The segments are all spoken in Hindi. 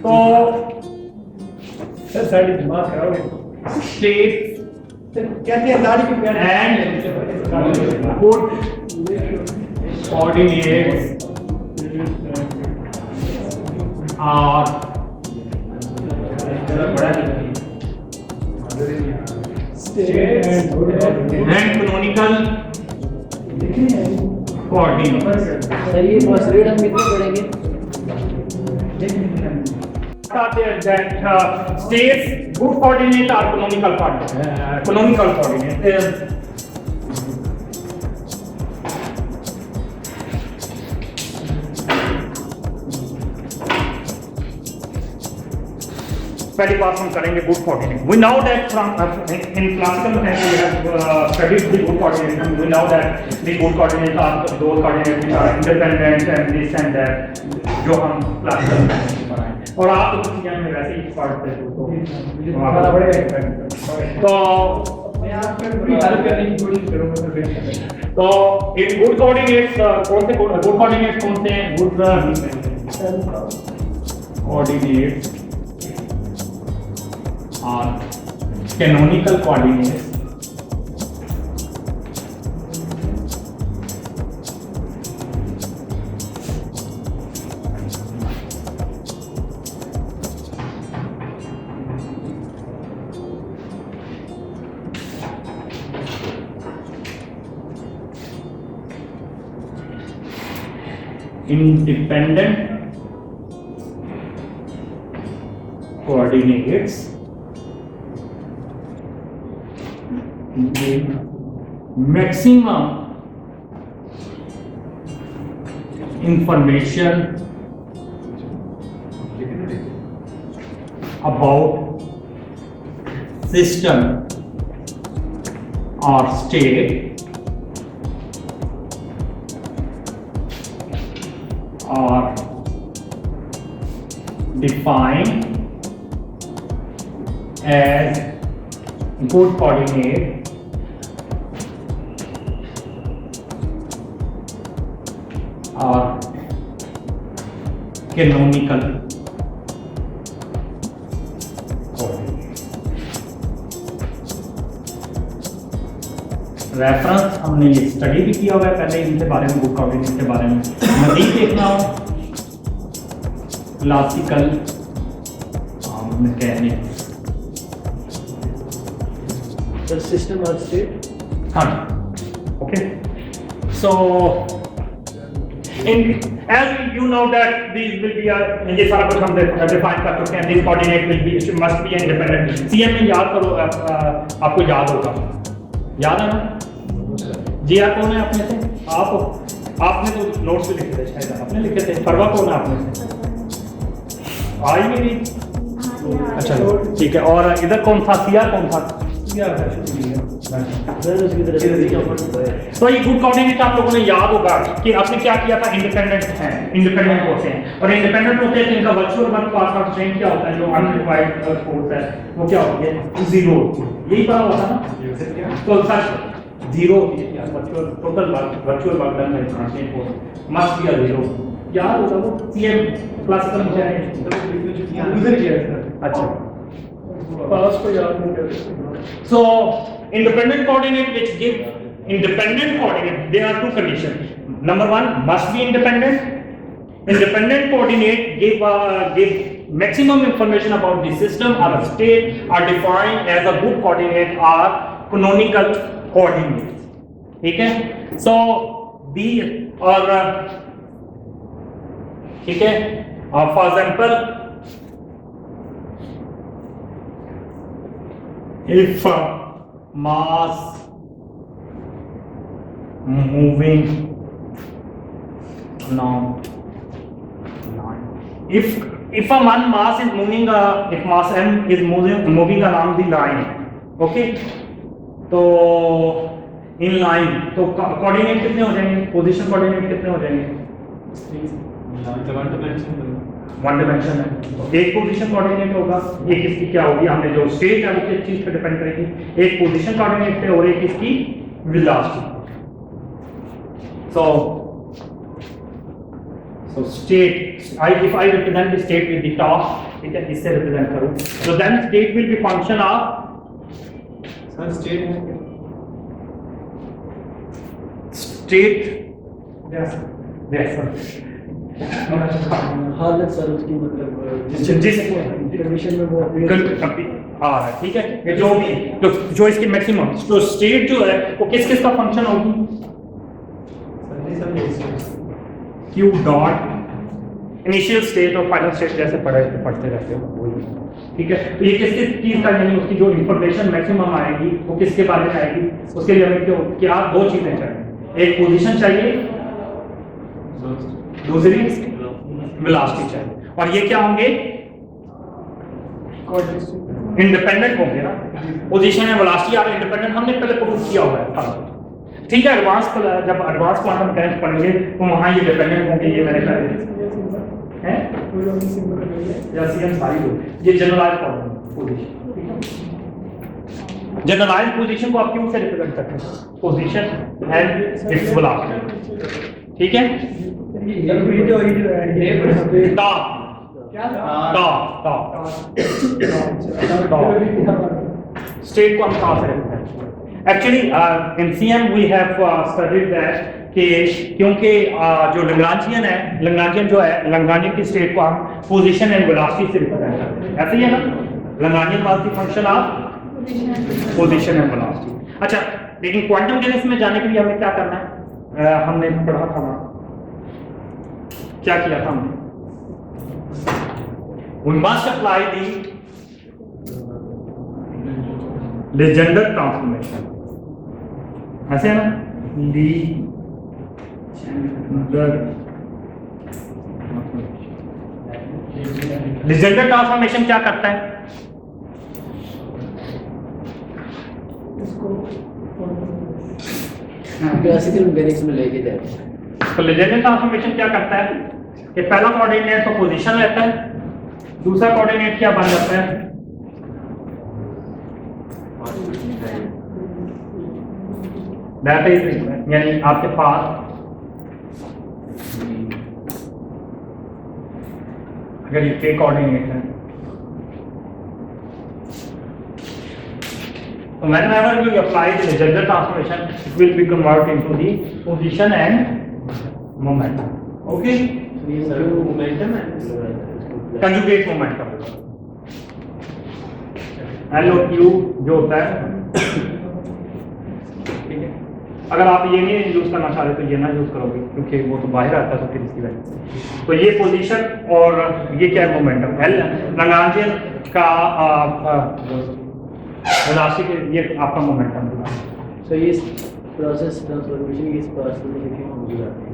तो सर साड़ी दिमाग कराओगे स्टेट कहते हैं दाढ़ी की प्यार and good coordinates are and canonical coordinates. Sir ये मसरूद हम कितने पढ़ेंगे? That states good coordinate are canonical coordinate. पहली बात हम करेंगे good coordinate. We know that from in classical mechanics we have studied the good coordinate. We know that the good coordinates are those coordinates which are independent and this and that जो हम classical mechanics में पढ़ाए. और आप तो कुछ ज्ञान में वैसे ही पढ़ते हो तो मैं आपको पूरी हेल्प करने की कोशिश करूंगा सर. तो इन गुड कोऑर्डिनेट्स कौन से गुड कोऑर्डिनेट्स कौन से हैं? Good coordinates are canonical coordinates independent coordinates give maximum information about system or state are defined as good coordinate or canonical reference हमने ये स्टडी भी किया हुआ है पहले इनके बारे में, गुड कोऑर्डिनेट के बारे में. मजीद देखना हो क्लासिकल मैकेनिक्स सर सिस्टम और स्टेट. हाँ okay. So in as you know that these will be ये सारा कुछ हम डिफाइन कर चुके हैं. This coordinate will be must be independent. CM में याद करो आपको याद होगा. याद है ना जी? आप कौन है अपने से? आपने तो नोट्स भी लिखे थे शायद. आपने लिखे थे. फरवा कौन है आपने से? आई मेरी. अच्छा ठीक है. और इधर कौन था? सिया कौन था? तो ये गुड कोऑर्डिनेट आप लोगों ने याद होगा कि आपने क्या किया था. इंडिपेंडेंट हैं, इंडिपेंडेंट होते हैं. और इंडिपेंडेंट होते हैं तो इनका virtual work pass out strength क्या होता है? जो अनडिवाइड फोर्स है वो क्या होती है? जीरो. यही पढ़ा हुआ था ना. तो such zero total virtual work done by translate force must be zero. याद होगा वो सीएम क्लासिकल मैकेनिक्स. अच्छा पास को याद नहीं कर. So independent coordinate which give independent coordinate, there are two conditions. Number one, must be independent. Independent coordinate give maximum information about the system or a state are defined as a good coordinate or canonical coordinates. ठीक है. So these और ठीक है. For example, if mass moving along line, if one mass is moving if mass m is moving along the line, okay, तो इन लाइन तो कोऑर्डिनेट कितने हो जाएंगे? पोजीशन कोऑर्डिनेट कितने हो जाएंगे? वन डिमेंशन है. एक पोजीशन कोऑर्डिनेट होगा, एक इसकी क्या होगी? हमने जो स्टेट है वो किस चीज पे डिपेंड करेगी? एक पोजीशन कोऑर्डिनेट पे और एक इसकी velocity. So state, if I represent the state with the top ठीक है, इससे रिप्रेजेंट करूं तो then state will be function of सर स्टेट हालत सर उसकी मतलब जिस कंडीशन में वो हाँ ठीक है, ये जो भी जो इसकी मैक्सिमम तो स्टेट जो है वो किस किस का फंक्शन होगी, क्यू डॉट इनिशियल स्टेट और फाइनल स्टेट जैसे पढ़ते रहते हो वही, ठीक है। तो ये किस किस चीज का यानी उसकी जो इंफॉर्मेशन मैक्सिमम आएगी वो किसके बारे में आएगी, उसके लिए हमें क्या दो चीजें चाहिए, एक पोजीशन चाहिए, दूसरी वेलोसिटी चाहिए, और ये क्या होंगे इंडिपेंडेंट होंगे ना, पोजीशन है वेलोसिटी और इंडिपेंडेंट हमने पहले प्रूव किया हुआ है, ठीक है। जब एडवांस क्वांटम मैकेनिक्स पढ़ेंगे तो वहां ये डिपेंडेंट होंगे, ये मैंने पहले है या सीएम सारी हो, ये जनरलाइज्ड पोजीशन, जनरलाइज्ड पोजीशन को आप क्यों से रिप्रेजेंट करते हैं, पोजीशन एंड इट्स वेलोसिटी, ठीक है। स्टेट को हम कहां से रखते हैं, actually in CM we have studied that कि क्योंकि जो लैग्रांजियन है, लैग्रांजियन जो है, लैग्रांजियन की स्टेट को हम पोजीशन एंड वेलोसिटी से रिप्रेजेंट करते हैं, ऐसे ही है ना, Lagrangian was the function of position and velocity. अच्छा, लेकिन क्वांटम मैकेनिक्स में जाने के लिए हमें क्या करना है, हमने पढ़ा था ना, क्या किया था हमने, we must apply the Legendre transformation, ऐसे है ना, Legendre ट्रांसफॉर्मेशन क्या करता है, क्लासिकल मैकेनिक्स में लेके जाते हैं। तो Legendre ट्रांसफॉर्मेशन क्या करता है कि पहला कोऑर्डिनेट तो पोजीशन लेता है, दूसरा कोऑर्डिनेट क्या बन जाता है, दैट इज यानी आपके पास अगर ये के कोऑर्डिनेट है तो whenever you apply the Legendre transformation it will be converted into the position and momentum, okay, momentum है conjugate momentum LOQ जो होता है, ठीक है। अगर आप ये नहीं यूज करना चाह रहे तो ये ना यूज करोगे क्योंकि वो तो बाहर आता है, तो फिर इसकी वजह से तो ये पोजीशन और ये क्या है मोमेंटम, एल लैग्रांजियन का वेलोसिटी, ये आपका मोमेंटम है। सो ये प्रोसेस ट्रांसफॉर्मेशन की इस पास में लिखे होंगे आते हैं।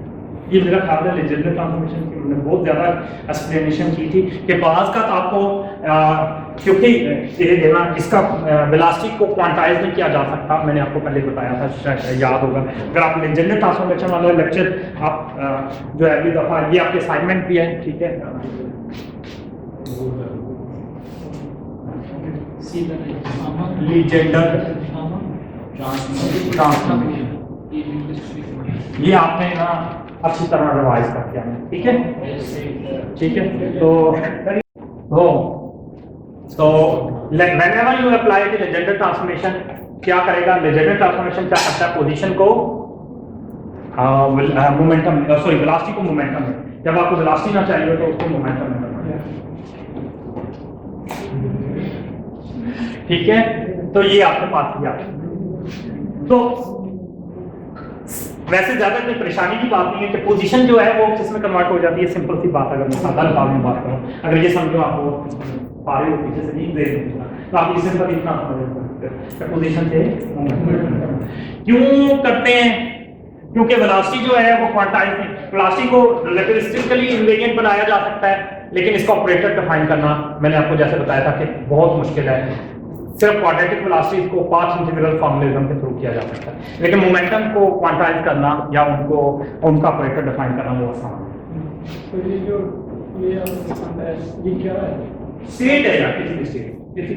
ये मेरा ख्याल है लेजेंडर ट्रांसफॉर्मेशन की हमने बहुत ज़्यादा एक्सप्लेनेशन की थी कि बाज का तो आपको क्योंकि ये देना इसका वेलोसिटी को क्वांटाइज नहीं किया जा सकता, मैंने आपको पहले बताया था, शायद याद होगा। अगर आप लेजेंडर ट्रांसफॉर्मेशन वाला लेक्चर आप जो है अगली दफ़ा, ये आपके असाइनमेंट भी है, ठीक है। लेजेंडर ट्रांसफॉर्मेशन ये आपने ना अच्छी तरह रिवाइज करके आना, ठीक है, ठीक है। तो whenever you apply the Legendre transformation क्या करेगा, Legendre transformation क्या करता है, पोजीशन को मोमेंटम सॉरी वेलोसिटी को मोमेंटम में, जब आपको वेलोसिटी ना चाहिए तो उसको मोमेंटम में करना है, ठीक है। तो ये आपके पास किया, तो वैसे ज्यादा कोई परेशानी की बात नहीं है कि पोजीशन जो है वो किसमें कन्वर्ट हो जाती है, सिंपल सी बात है। अगर मैं सादा लफ्ज़ में बात करूं, अगर ये समझो आपको पा रहे हो पीछे से नहीं देख तो आप इसे सिंपल इतना समझ सकते हो पोजीशन से क्यों करते हैं, क्योंकि वेलोसिटी जो है वो क्वांटाइज नहीं, वेलोसिटी को रिलेटिविस्टिकली इनवेरिएंट बनाया जा सकता है, लेकिन इसका ऑपरेटर डिफाइन करना मैंने आपको जैसे बताया था कि बहुत मुश्किल है। सिर्फ क्वाड्रेटिक वेलोसिटीज को पाथ इंटीग्रल फॉर्मूलिज्म के थ्रू किया जा सकता है, लेकिन मोमेंटम को क्वांटाइज करना या उनको उनका ऑपरेटर डिफाइन करना वो आसान है। तो ये जो ये आपको पसंद है, ये क्या है, स्टेट है या किसी भी स्टेट, किसी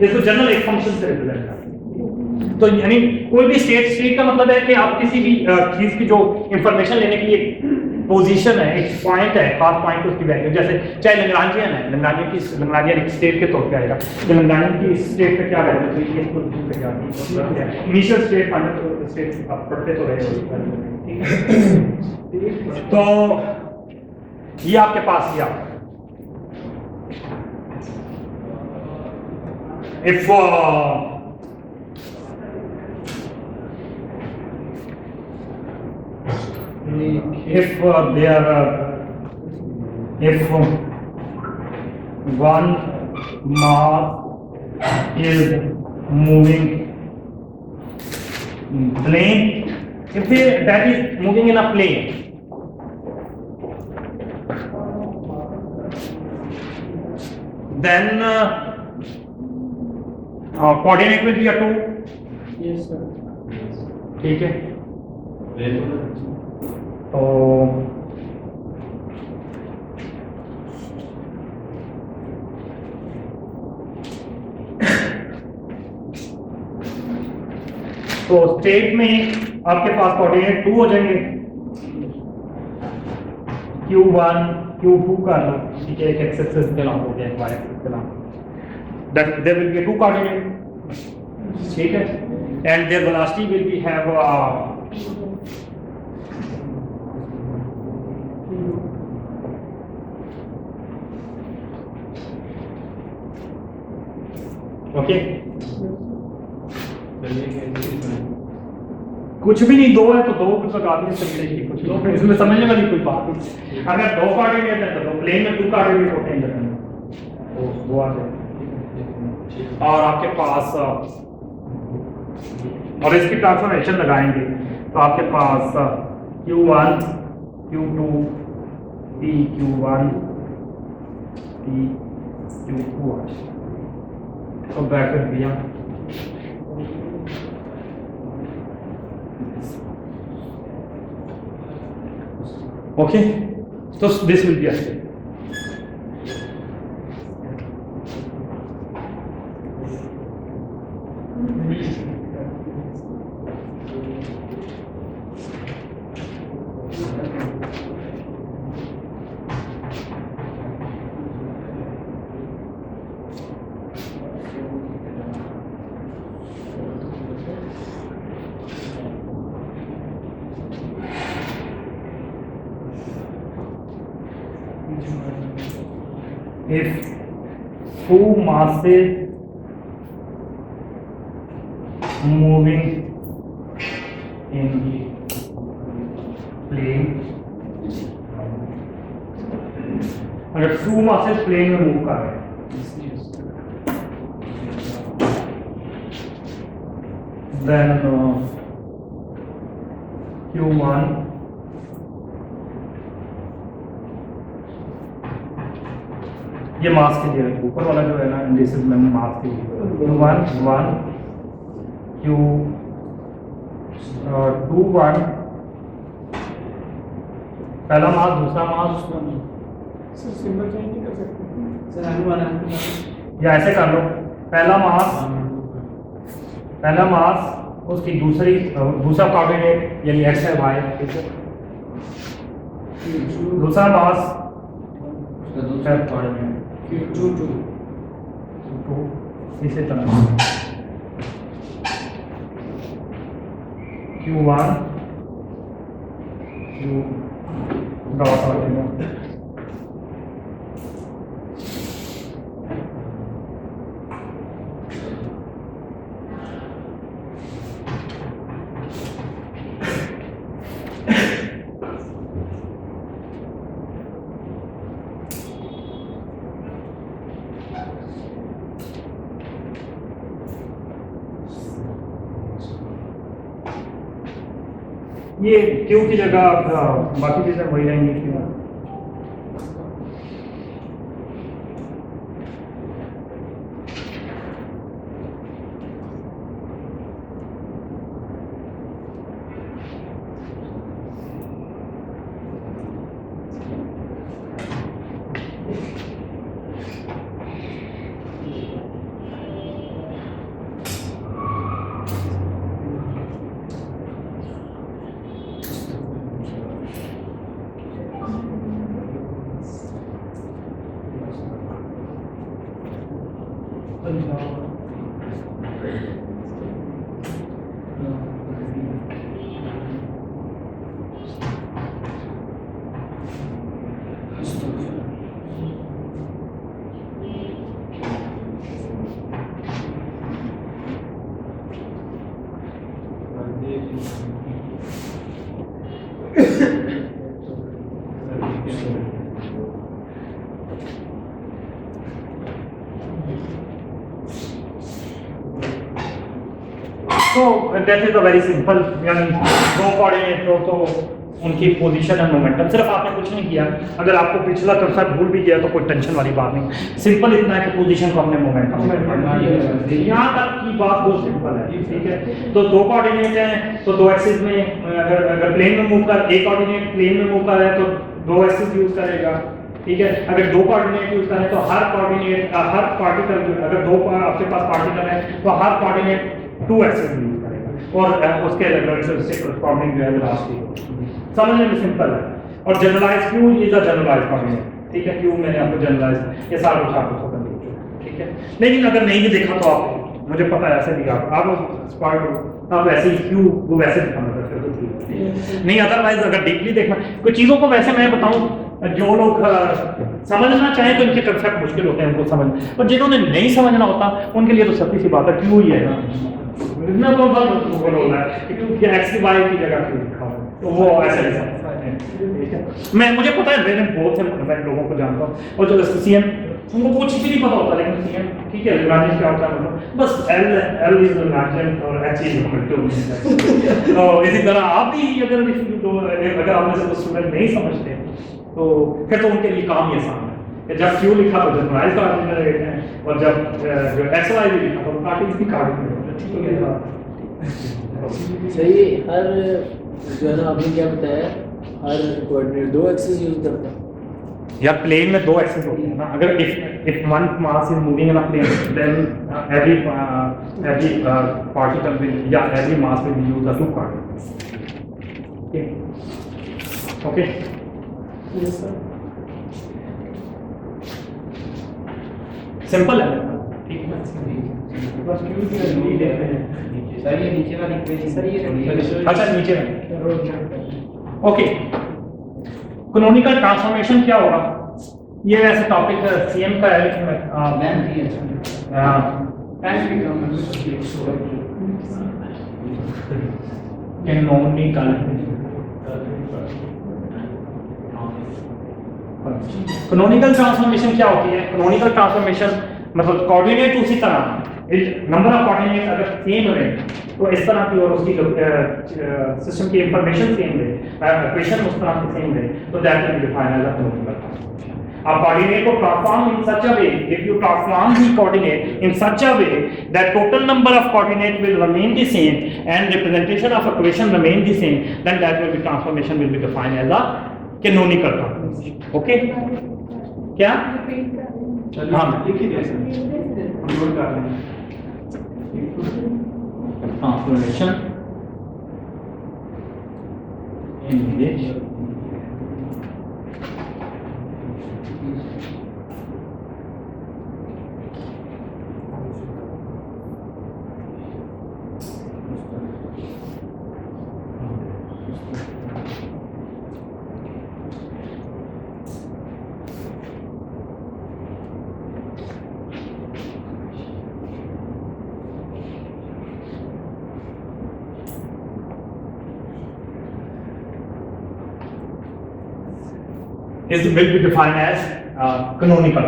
इसको जनरल एक फंक्शन से रिप्रेजेंट करते हैं। तो यानी कोई भी स्टेट का मतलब है कि आप किसी भी चीज की जो इंफॉर्मेशन लेने के लिए पोजीशन है, एक पॉइंट है, खास पॉइंट उसकी वैल्यू, जैसे चाहे लैग्रांजियन है, लैग्रांजियन एक स्टेट के तौर पे आएगा, तो लैग्रांजियन की स्टेट पे क्या वैल्यू तो ये पोजीशन पे क्या है, इनिशियल स्टेट फाइनल स्टेट आप पढ़ते तो रहे हो, ठीक है। तो ये आपके पास गया, if one mass is moving plane, if that is moving in a plane, then coordinate will be a 2, Yes, sir. ठीक है। तो स्टेट में आपके पास कोऑर्डिनेट 2 हो जाएंगे, Q1 Q2 का लो, ठीक है, एक एक्स एक्सिस पे लॉन्ग हो गया, एक वाई एक्सिस पे long, that there will be 2 coordinate, ठीक है, and their velocity will be have okay कुछ भी नहीं, 2 है तो 2 कुछ लगा दिए, सिंपली कुछ लो, फिर इसमें समझने वाली कोई बात नहीं। अगर 2 कोऑर्डिनेट है तो प्लेन में 2 कोऑर्डिनेट होते हैं, तो वो आ जाए, और आपके पास और इसकी ट्रांसफॉर्मेशन लगाएंगे तो आपके पास Q1 Q2 PQ1 PQ2 तो ब्रैकेट दिया, okay, so this will be a step. If 2 masses moving in the plane, अगर 2 masses plane में मूव कर रहे हैं, then Q1 ये मास के लिए ऊपर वाला जो है ना, दिस इज मास के लिए Q1 1 Q2 1, पहला मास, दूसरा मास, सर सिंबल चेंज नहीं कर सकते सर अनुमान या ऐसे कर लो, पहला मास उसकी दूसरा कोऑर्डिनेट यानी x है y, ठीक है, दूसरा मास कोऑर्डिनेट Q2 तो इसे तरह Q1 Q डॉट आ जाएगा, ये क्यू की जगह बाकी चीजें वही रहेंगी क्यों। That is a very simple, यानी दो कोऑर्डिनेट हो तो उनकी पोजीशन एंड मोमेंटम, सिर्फ आपने कुछ नहीं किया। अगर आपको पिछला कंसेप्ट भूल भी गया तो कोई टेंशन वाली बात नहीं, सिंपल इतना है कि पोजीशन को हमने मोमेंटम से पढ़ना है। यहाँ तक की बात बहुत सिंपल है, ठीक है। तो दो कोऑर्डिनेट हैं तो दो एक्सिस में अगर प्लेन में मूव कर, एक कोऑर्डिनेट प्लेन में मूव कर रहा है तो दो एक्सिस यूज करेगा, ठीक है। अगर दो कोऑर्डिनेट यूज करें तो हर कोऑर्डिनेट हर पार्टिकल, अगर दो आपके पास पार्टिकल है तो हर कोऑर्डिनेट टू एक्सिस यूज करेगा और उसके से कॉर्डिनेट जो है वेलोसिटी, समझने में सिंपल है। और generalise Q is a generalise coordinate, ठीक है। क्यू मैंने आपको जनरलाइज ये सारा कुछ आपको खत्म कर दिया, ठीक है। लेकिन अगर नहीं भी देखा तो आप, मुझे पता है ऐसे भी आप स्मार्ट हो, आप वैसे ही क्यू वो वैसे दिखाना करते हो तो ठीक है। नहीं अदरवाइज अगर डीपली देखना कुछ चीज़ों को, वैसे मैं बताऊं जो लोग समझना चाहें तो इनके कंसेप्ट मुश्किल होते हैं उनको समझ, और जिन्होंने नहीं समझना होता उनके लिए तो सच्ची सी बात है क्यू ही है ना, इतना तो बस बोलना है क्योंकि एक्स की वाई की जगह क्यू लिखा हुआ है तो वो ऐसे नहीं समझता है, ठीक है। मैं मुझे पता है, मैंने बहुत से मैं लोगों को जानता हूँ और जो सीएम उनको कुछ भी नहीं पता होता, लेकिन सीएम ठीक है लैग्रांज क्या होता है मतलब बस एल इज लैग्रांज और एच इज इक्वल। तो इसी तरह आप भी अगर आप में से कुछ स्टूडेंट नहीं समझते तो फिर तो उनके लिए काम ही आसान है। जब क्यू लिखा तो जनरलाइज कोऑर्डिनेट है और जब जो एक्स वाई भी लिखा तो कार्टेशियन कोऑर्डिनेट है। सही। हर जो है ना आपने क्या बताया, हर कोऑर्डिनेट दो एक्सिस यूज करता है या प्लेन में दो एक्सिस होते हैं ना। अगर if one mass is moving in a plane then every particle will या every mass will use the two coordinates, okay. Yes sir. Simple है, ठीक है। बस क्यू की नीड है सर, ये नीचे वाली इक्वेशन सर, ये अच्छा नीचे ओके। कैनोनिकल ट्रांसफॉर्मेशन क्या होगा, ये वैसे टॉपिक सीएम का है लेकिन मैम भी है टाइम भी कम कैनोनिकल कैनोनिकल ट्रांसफॉर्मेशन क्या होती है। कैनोनिकल ट्रांसफॉर्मेशन मतलब कोऑर्डिनेट उसी तरह, नंबर ऑफ कोऑर्डिनेट अगर सेम रहे तो इस तरह की और उसकी सिस्टम की इंफॉर्मेशन सेम रहे, इक्वेशन उस तरह की सेम रहे, तो that can be defined as a canonical transformation. A coordinate को transform in such a way, if you transform the coordinate in such a way that total number of coordinate will remain the same and representation of equation remain the same, then that will be transformation will be defined as a canonical transformation. Okay? क्या? हाँ लिख ही दिया सर, हम नोट कर रहे हैं। transformation in which is will be defined as canonical.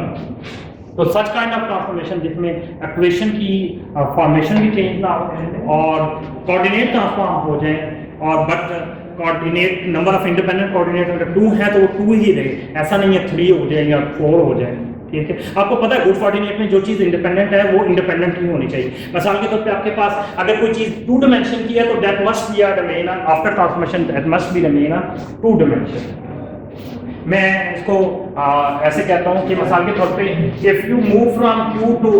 तो such kind of transformation जिसमें equation की फॉर्मेशन भी चेंज ना हो और कोऑर्डिनेट ट्रांसफॉर्म हो जाए, और but coordinate number of independent coordinate अगर 2 है तो वो 2 ही रहे, ऐसा नहीं है 3 हो जाए या 4 हो जाए, ठीक है। आपको पता है गुड कोऑर्डिनेट में जो चीज़ इंडिपेंडेंट है वो इंडिपेंडेंट ही होनी चाहिए। मिसाल के तौर पे आपके पास अगर कोई चीज़ 2 डायमेंशन की है तो that must be a domain after transformation, that must be domain 2 dimension. मैं इसको ऐसे कहता हूं कि मिसाल के तौर पे if you move from Q to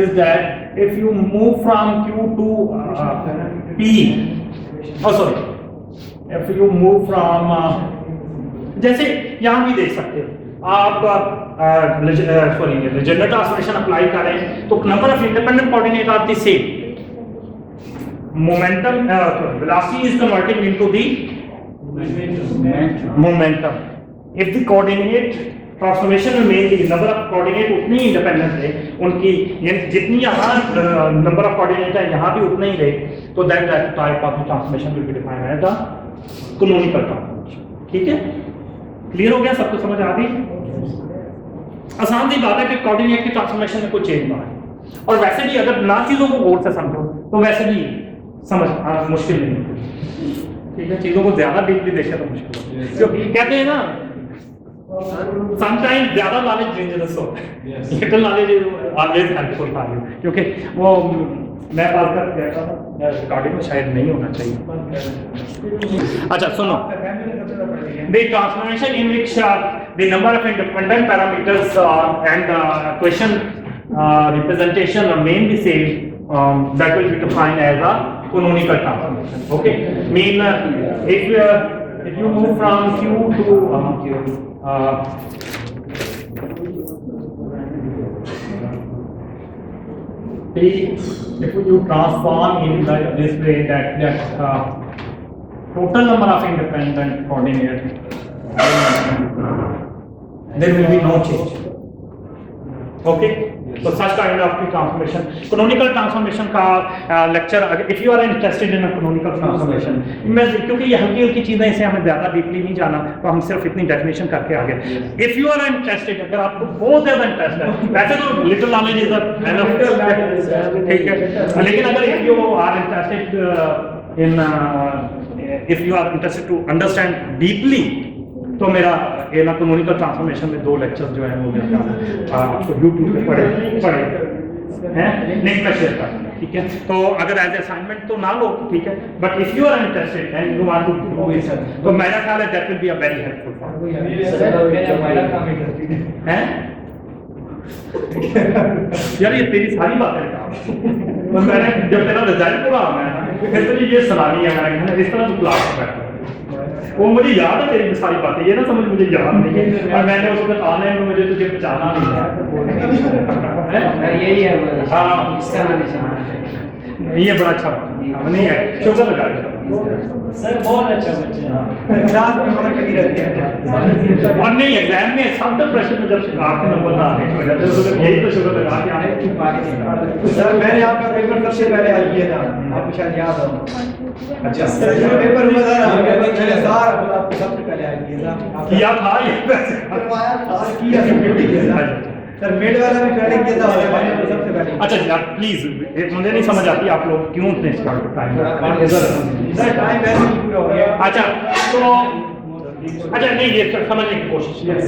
is that if you move from Q to P, oh sorry, if you move from जैसे यहां भी देख सकते हो आप लेजेंडर ट्रांसफॉर्मेशन अप्लाई करें तो number of independent coordinate are the same, momentum velocity is converted into the momentum. If the coordinate transformation remain, the number of coordinate उतनी ही independent है उनकी, जितनी यहाँ number of coordinate है यहाँ भी उतना ही रहे, तो that type of transformation will be defined as a canonical transformation. ठीक है, क्लियर हो गया, सबको समझ आ गई। आसान सी बात है कि कोऑर्डिनेट की ट्रांसफॉर्मेशन में कोई चेंज ना है, और वैसे भी अगर ना चीज़ों को गौर से समझो तो वैसे भी समझ मुश्किल नहीं होती, ठीक है। चीज़ों को ज़्यादा डीपली देखे तो मुश्किल होती है, क्योंकि कहते हैं ना समटाइम्स ज़्यादा नॉलेज डेंजरस होता है, little knowledge is always helpful for you, क्योंकि वो मैं बात कर कहता था रिकॉर्डिंग में शायद नहीं होना चाहिए। अच्छा सुनो, the transformation in which the number of independent parameters and question representation remain the same, that will be defined as a canonical transformation. Okay, mean if you move from Q to if you transform in this way that total number of independent coordinates, there will be no change. Okay, so such kind of transformation, canonical transformation का lecture, if you are interested in a canonical transformation, क्योंकि ये हल्की हल्की चीजें, इसे हमें ज्यादा डीपली नहीं जाना, तो हम सिर्फ इतनी डेफिनेशन करके आगे। if you are interested, अगर आपको बहुत ज्यादा इंटरेस्ट है, वैसे तो little knowledge is enough, ठीक है, लेकिन अगर if you are interested in if you are interested to understand deeply, तो मेरा ये ना canonical transformation में 2 लेक्चर जो है वो मेरा आपको YouTube पे पढ़े हैं, लिंक में शेयर कर, ठीक है। तो अगर एज असाइनमेंट तो ना लो, ठीक है, but if you are interested and you want to do it, तो मेरा ख्याल है that will be a very helpful हैं। यार ये तेरी सारी बातें तो मैंने जब तेरा रिजल्ट पूरा आना है फिर तो ये सुनानी है मैंने, इस तरह तो क्लास में बैठा वो मुझे याद है तेरी सारी बातें, ये ना समझ मुझे याद नहीं है, और मैंने उसको बताना है, मुझे तुझे बचाना नहीं है, यही है। हाँ ये बड़ा अच्छा नहीं है, शुक्र लगा सर बहुत अच्छा बच्चा और नहीं एग्जाम में सब प्रेशर में जब आपके नंबर ना आने की वजह से यही तो शुक्र लगा कि आने। सर मैंने आपका पेपर सबसे पहले हल किया था, आपको शायद याद हो। अच्छा सर जो पेपर हुआ था आपको सबसे पहले हल किया था ये सर मेड वाला भी पहले किया था, वाले सबसे पहले। अच्छा यार प्लीज मुझे नहीं समझ आती आप लोग क्यों इतने टाइम सर टाइम वैसे ही पूरा हो गया। अच्छा तो अच्छा नहीं ये समझने की कोशिश करें।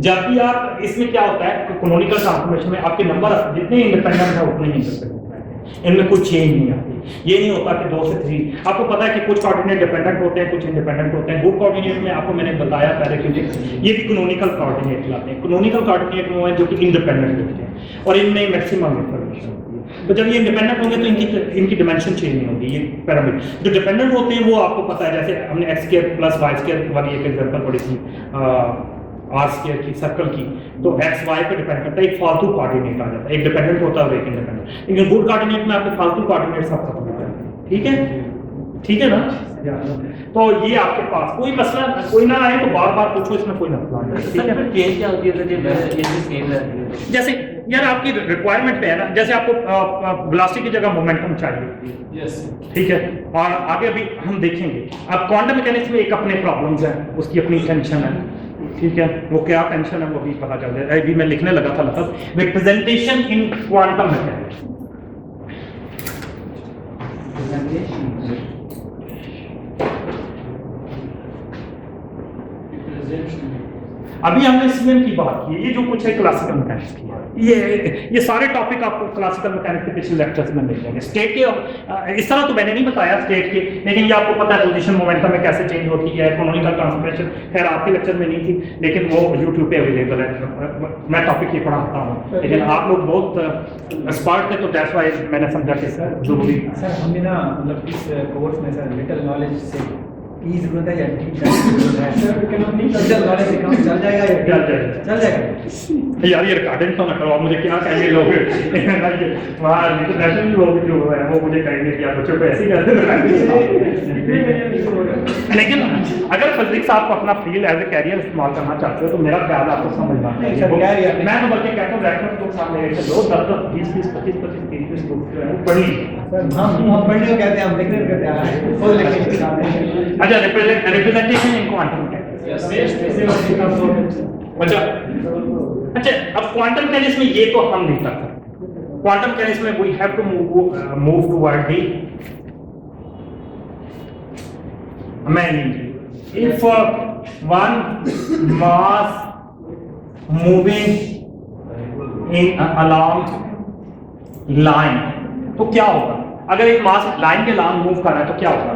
जब भी आप इसमें क्या होता है कैनोनिकल ट्रांसफॉर्मेशन में आपके नंबर जितने इंडिपेंडेंट है उतने ही इंडिपेंडेंट है, इनमें कोई चेंज नहीं आती। ये नहीं होता कि 2 से 3, आपको पता है कि कुछ कोऑर्डिनेट डिपेंडेंट होते हैं, कुछ इंडिपेंडेंट होते हैं। गुड कोऑर्डिनेट में आपको मैंने बताया पहले, क्योंकि ये भी कैनोनिकल कोऑर्डिनेट लाते हैं। कैनोनिकल कोऑर्डिनेट वो है जो कि इंडिपेंडेंट होते हैं और इनमें मैक्सिमम इंफॉर्मेशन होती है। तो जब ये इंडिपेंडेंट होंगे तो इनकी डिमेंशन चेंज नहीं होगी। ये पैरामीटर जो डिपेंडेंट होते हैं वो आपको पता है, जैसे हमने x² + y² वाली एक एग्जांपल पढ़ी थी r² की सर्कल की, तो x y पे डिपेंड करता है, एक फालतू कोऑर्डिनेट आ जाता है, एक डिपेंडेंट होता है और एक इंडिपेंडेंट। लेकिन गुड कोऑर्डिनेट में आपके फालतू कोऑर्डिनेट सब खत्म हो जाते हैं, ठीक है, ठीक है ना। तो ये आपके पास कोई मसला कोई ना आए तो बार बार पूछो, इसमें कोई मसला नहीं, ठीक है। चेंज क्या होती है जैसे यार आपकी रिक्वायरमेंट पे है ना, जैसे आपको वेलोसिटी की जगह मोमेंटम चाहिए, ठीक है, और आगे अभी हम देखेंगे। अब क्वांटम मैकेनिक्स में एक अपने प्रॉब्लम्स हैं, उसकी अपनी टेंशन है, ठीक है, वो क्या टेंशन है वो भी पता चल जाए। अभी मैं लिखने लगा था मतलब रिप्रेजेंटेशन इन क्वांटम मैकेनिक्स। अभी हमने सीएम की बात की, ये जो कुछ है क्लासिकल मैकेनिक्स की है, ये सारे टॉपिक आपको क्लासिकल मैकेनिक्स के पिछले लेक्चर्स में मिल जाएंगे। स्टेट के इस तरह तो मैंने नहीं बताया स्टेट के, लेकिन ये आपको पता है पोजीशन मोमेंटम में कैसे चेंज होती है, कैनोनिकल ट्रांसफॉर्मेशन। खैर आपके लेक्चर में नहीं थी, लेकिन वो यूट्यूब पे अवेलेबल है। मैं टॉपिक ये पढ़ाता हूँ, लेकिन आप लोग बहुत एक्सपर्ट थे तो दैट्स व्हाई मैंने समझा कि जरूरी। सर हमने ना मतलब इस कोर्स में सर लिटिल नॉलेज से की जरूरत है या डीप जरूरत है? सर लिटिल नॉलेज से काम चल जाएगा या चल जाएगा? यार ये रिकॉर्डिंग तो ना करो, मुझे क्या कहेंगे लोग वहाँ इंटरनेशनल लोग जो है वो मुझे कहेंगे कि आप बच्चों को ऐसे ही करते। लेकिन अगर फिजिक्स आप अपना फील्ड एज ए कैरियर इस्तेमाल करना चाहते हो तो मेरा ख्याल आपको समझना चाहिए। मैं तो बल्कि कहता हूँ रेफरेंस बुक सामने लेके चलो, 10 20 25 30 बुक जो है पढ़ ली। हम पढ़ने को कहते हैं, हम लिखने को कहते हैं, वो लिखने। अच्छा रिप्रेजेंटेशन इन क्वांटम मैकेनिक्स। अच्छा अब क्वांटम मैकेनिक्स में ये तो हम नहीं कर सकते, quantum mechanics में we have to move toward the meaning. If one mass moving in along line, तो क्या होगा? अगर एक मास लाइन के along मूव कर रहा है तो क्या होगा?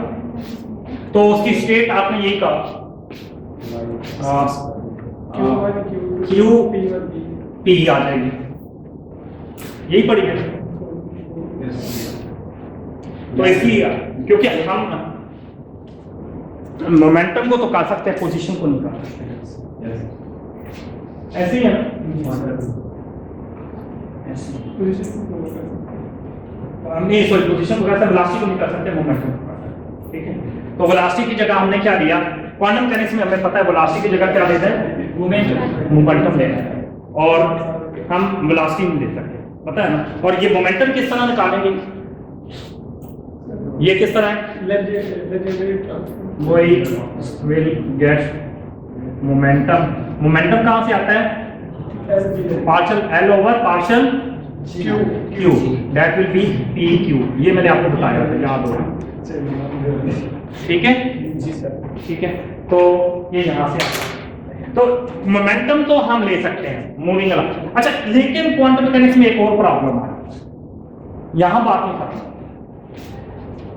तो उसकी स्टेट आपने यही कहा Q P आ जाएगी, यही पड़ी है। तो इसलिए क्योंकि हम मोमेंटम को तो कर सकते हैं, पोजीशन को नहीं कर सकते। ऐसे ही है नहीं, सॉरी, पोजीशन को कर सकते, वेलोसिटी को नहीं कर सकते, मोमेंटम को कर सकते। ठीक है, तो वेलोसिटी की जगह हमने क्या दिया? क्वांटम मैकेनिक्स में हमें पता है वेलोसिटी की जगह क्या देते हैं? मोमेंटम लेना है, और हम वेलोसिटी नहीं दे सकते, पता है ना। और ये मोमेंटम किस तरह निकालेंगे? ये किस तरह है? वही विल गेट मोमेंटम। मोमेंटम कहां से आता है? Partial L over partial Q, that will B P Q. ये मैंने आपको बताया था, याद होगा। ठीक है जी सर, ठीक है। तो ये यहां से आता है। तो मोमेंटम तो हम ले सकते हैं मूविंग अलग। अच्छा, लेकिन क्वांटम मैकेनिक्स में एक और प्रॉब्लम है, यहां बात नहीं खत्म।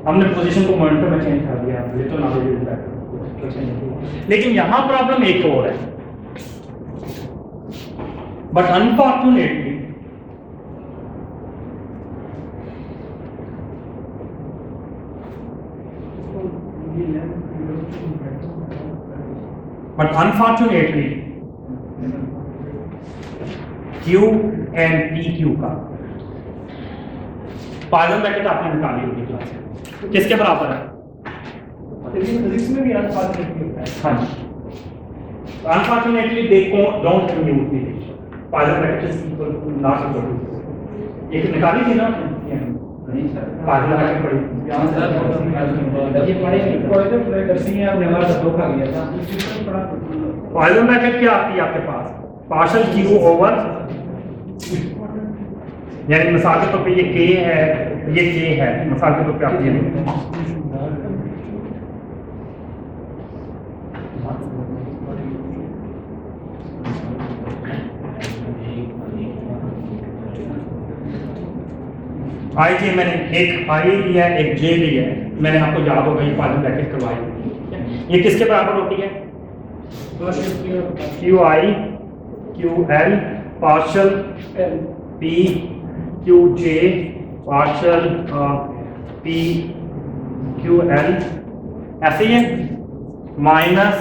हमने पोजीशन को मोमेंटम में चेंज कर दिया, ये तो ना लेकिन यहां प्रॉब्लम एक और है। But unfortunately Q and PQ का पॉइसन ब्रैकेट आपने निकाली होगी क्लास में, किसके बराबर है? फिजिक्स में भी अनफॉर्चुनेटली होता है। हाँ जी, अनफॉर्चुनेटली देखो, don't confuse the Poisson bracket is equal to not equal to, ये निकाली थी ना? नहीं सर, पॉइसन ब्रैकेट पड़ी यहां से ये पढ़े नहीं, पॉइसन ब्रैकेट से आपने हमारा धोखा किया था। पॉइसन ब्रैकेट क्या आती है आपके पास? पार्शियल Q ओवर, यानी मिसाल के तौर पे ये K है, ये K है, मिसाल के तौर पे आप ये आई जे, मैंने एक आई लिया है, एक जे लिया है, मैंने आपको याद होगा ये पॉइसन ब्रैकेट करवाई। ये किसके बराबर होती है? Q I Q L partial P Q J partial P Q L, ऐसे ही है, minus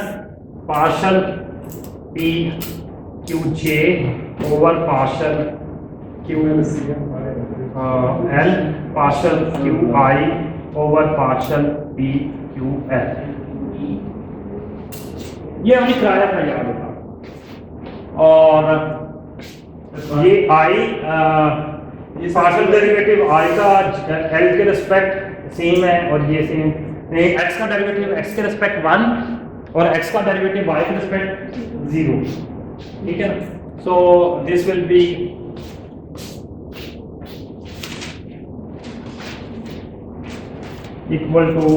partial P Q J over partial Q L partial Q I over partial P Q L. ये हमने कराया था, याद होगा। और ये आई पार्शियल डेरिवेटिव आई का एल के रिस्पेक्ट सेम है, और ये सेम, एक्स का डेरिवेटिव एक्स के रिस्पेक्ट 1 और एक्स का डेरिवेटिव वाई के रिस्पेक्ट 0। ठीक है, so this will be equal to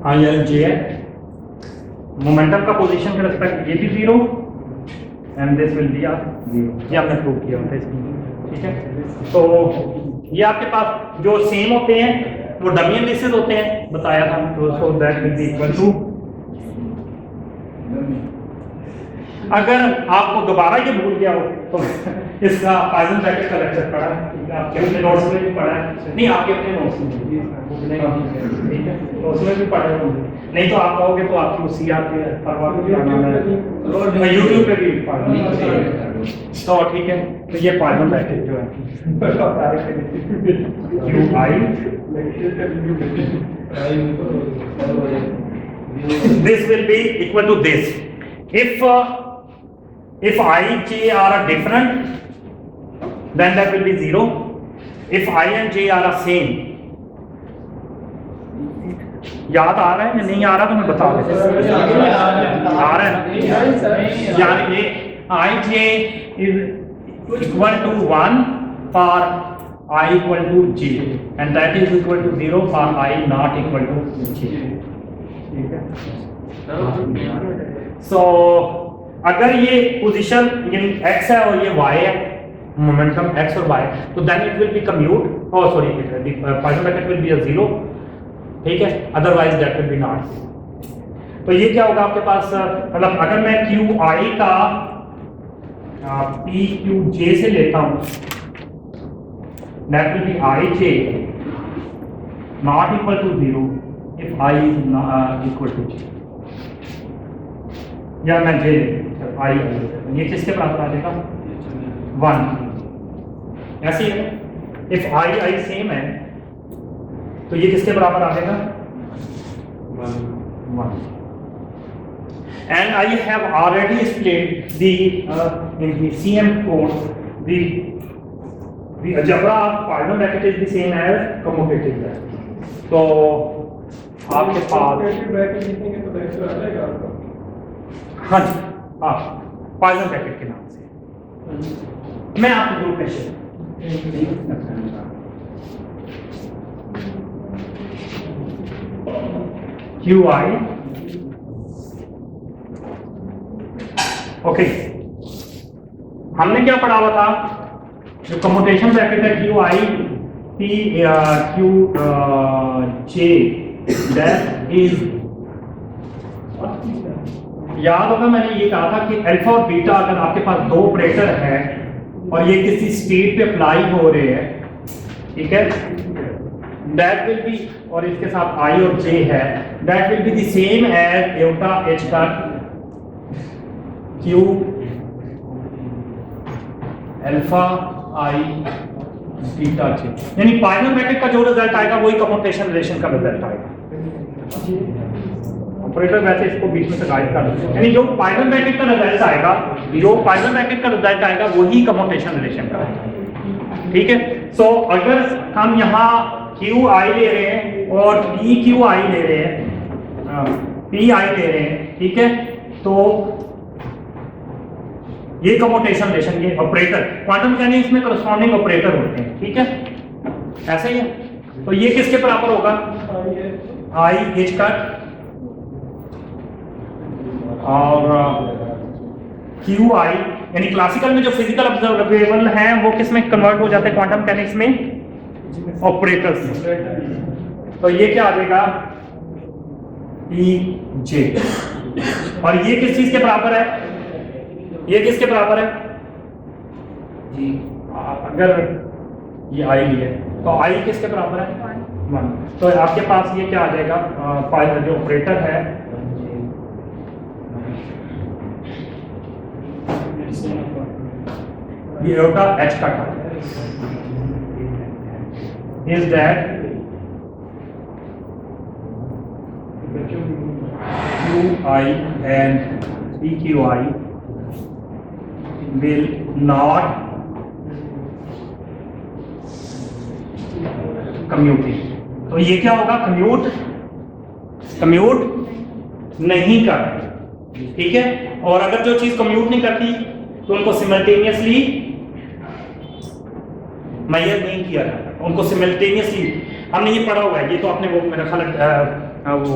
I L J है। मोमेंटम का पोजीशन के रिस्पेक्ट ये भी 0 एंड दिस विल बी 0। ये आपने प्रूव किया होता है इसकी। ठीक है, तो ये आपके पास जो सेम होते हैं वो डमी एनालिसिस होते हैं, बताया था। तो so that will be equal to, अगर आपको दोबारा ये भूल गया हो तो इसका पॉइसन ब्रैकेट का लेक्चर पढ़ा, आपके अपने नोट्स में भी पढ़ा है, नहीं आपके अपने नोट्स में, ठीक है, तो उसमें भी पढ़े होंगे। नहीं तो आप कहोगे तो आपकी उसी आपके यूट्यूब पे भी पढ़, तो ठीक है। तो ये पॉइसन ब्रैकेट जो है Q I, this will be equal to this if I J are different, then that will be 0. If I and J are same, याद आ रहा है या नहीं आ रहा तो मैं बता देता हूँ। आ रहा है ना, यानी ये I J is equal to 1 for I equal to J and that is equal to 0 for I not equal to J. ठीक है, सो अगर ये पोजीशन यानी x है और ये y है, मोमेंटम x और y, तो then it will be commute, और sorry python bracket will be a 0, ठीक है, otherwise that will be not. तो ये क्या होगा आपके पास, मतलब अगर मैं qi का pqj से लेता हूं, that will be ij not equal to 0 if i is equal to j, या मैं j i, ये किसके बराबर आ जाएगा 1, ऐसे ही है। इफ i सेम है तो ये किसके बराबर आ जाएगा 1। And I have already explained the in the CM course the algebra of Poisson bracket is the same as commutative bracket। तो आपके पास ब्रैकेट लिखेंगे तो x आ जाएगा आपका। हाँ जी, हाँ पॉइसन ब्रैकेट के नाम से मैं आपको ग्रुप में शेयर QI, ओके, हमने क्या पढ़ा हुआ था, जो कम्यूटेशन ब्रैकेट है QI P Q J that is, याद होगा मैंने ये कहा था कि अल्फा और बीटा अगर आपके पास दो ऑपरेटर हैं और ये किसी स्टेट पे अप्लाई हो रहे हैं, ठीक है, दैट विल बी, और इसके साथ i और j है, that will be the same as eta h का q alpha i beta j, यानी पॉइसन ब्रैकेट का जो रिजल्ट आएगा वही कम्यूटेशन रिलेशन का रिजल्ट आएगा। ऑपरेटर वैसे इसको बीच में से गाइड कर देते हैं, यानी जो पॉइसन ब्रैकेट का रिजल्ट आएगा, जो पॉइसन ब्रैकेट का रिजल्ट आएगा वही कम्यूटेशन रिलेशन का आएगा। ठीक है, सो अगर हम यहाँ QI ले रहे हैं और PQI ले रहे हैं, PI ले रहे हैं, ठीक है, तो ये कम्यूटेशन रिलेशन, ये ऑपरेटर क्वांटम मैकेनिक्स में करस्पॉन्डिंग ऑपरेटर होते हैं, ठीक है, ऐसे ही है। तो ये किसके बराबर होगा I H का, और QI यानी क्लासिकल में जो फिजिकल ऑब्जर्वेबल हैं वो किस में कन्वर्ट हो जाते हैं क्वांटम मैकेनिक्स में, ऑपरेटर्स में। तो ये क्या आ जाएगा EJ, और ये किस चीज के बराबर है, ये किसके बराबर है जी, अगर ये I है तो I किसके बराबर है 1। तो आपके पास ये क्या आ जाएगा, जो ऑपरेटर है ये एटा H का is that QI and PQI will not commute। तो ये क्या होगा, कम्यूट नहीं कर रही, ठीक है, और अगर जो चीज कम्यूट नहीं करती तो उनको सिमल्टेनियसली मेजर नहीं किया जाता, उनको सिमल्टेनियसली, हमने ये पढ़ा हुआ है, ये तो आपने वो मेरा ख्याल वो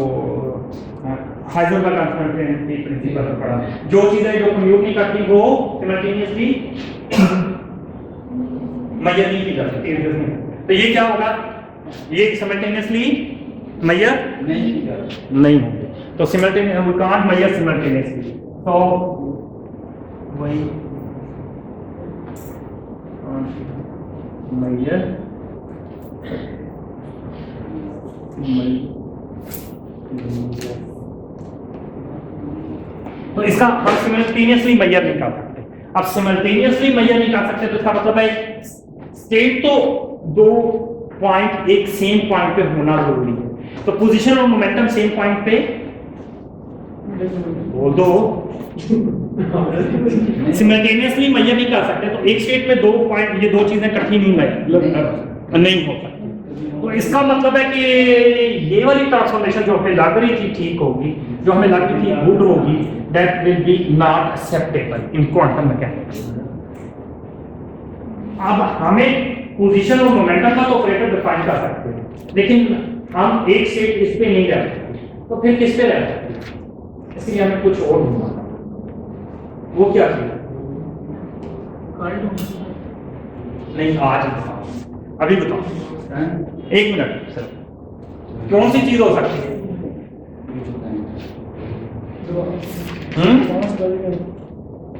हाइजेनबर्ग ट्रांसफरेंस प्रिंसिपल में पढ़ा, जो चीजें जो कम्यूट नहीं करती वो सिमल्टेनियसली मेजर नहीं की जा सकती। तो ये क्या होगा, ये सिमल्टेनियसली मेजर नहीं होंगे, तो simultaneous we can't measure simultaneously, तो वही मेजर तो इसका हम सिमल्टेनियसली मेजर नहीं कर सकते। अब सिमल्टेनियसली मेजर नहीं कर सकते तो इसका मतलब है स्टेट तो दो पॉइंट एक सेम पॉइंट पे होना जरूरी है, तो पोजीशन और मोमेंटम सेम पॉइंट पे वो दो सिमल्टेनियसली मेजर नहीं कर सकते, तो एक स्टेट में दो पॉइंट, ये दो चीजें इकट्ठी नहीं हो सकती। तो इसका मतलब है कि ये वाली ट्रांसफॉर्मेशन जो हमें लग रही थी ठीक होगी, जो हमें लग रही थी गुड होगी, that will be not acceptable in quantum mechanics. अब हमें पोजीशन और मोमेंटम का तो ऑपरेटर डिफाइन कर सकते हैं, लेकिन हम एक स्टेट इस पे नहीं रह सकते, तो फिर किस पे रह सकते हैं? इसलिए हमें कुछ और ढूंढना। वो क्या चीज? नहीं, आज बताओ, अभी बताओ, एक मिनट सर। कौन सी चीज हो सकती है?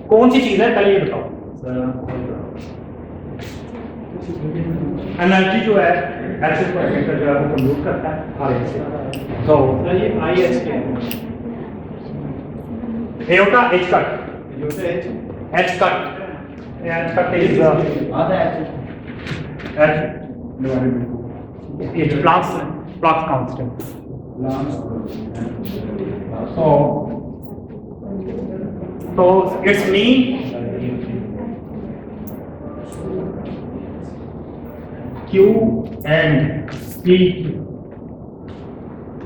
कौन सी चीज है, पहले ये बताओ। एनर्जी जो है एक्सिस पोटेंशियल जो है वो कंप्यूट करता है आर से। तो ये आई एच के aorta H cut, H cut is H plus constant. so it's mean Q and P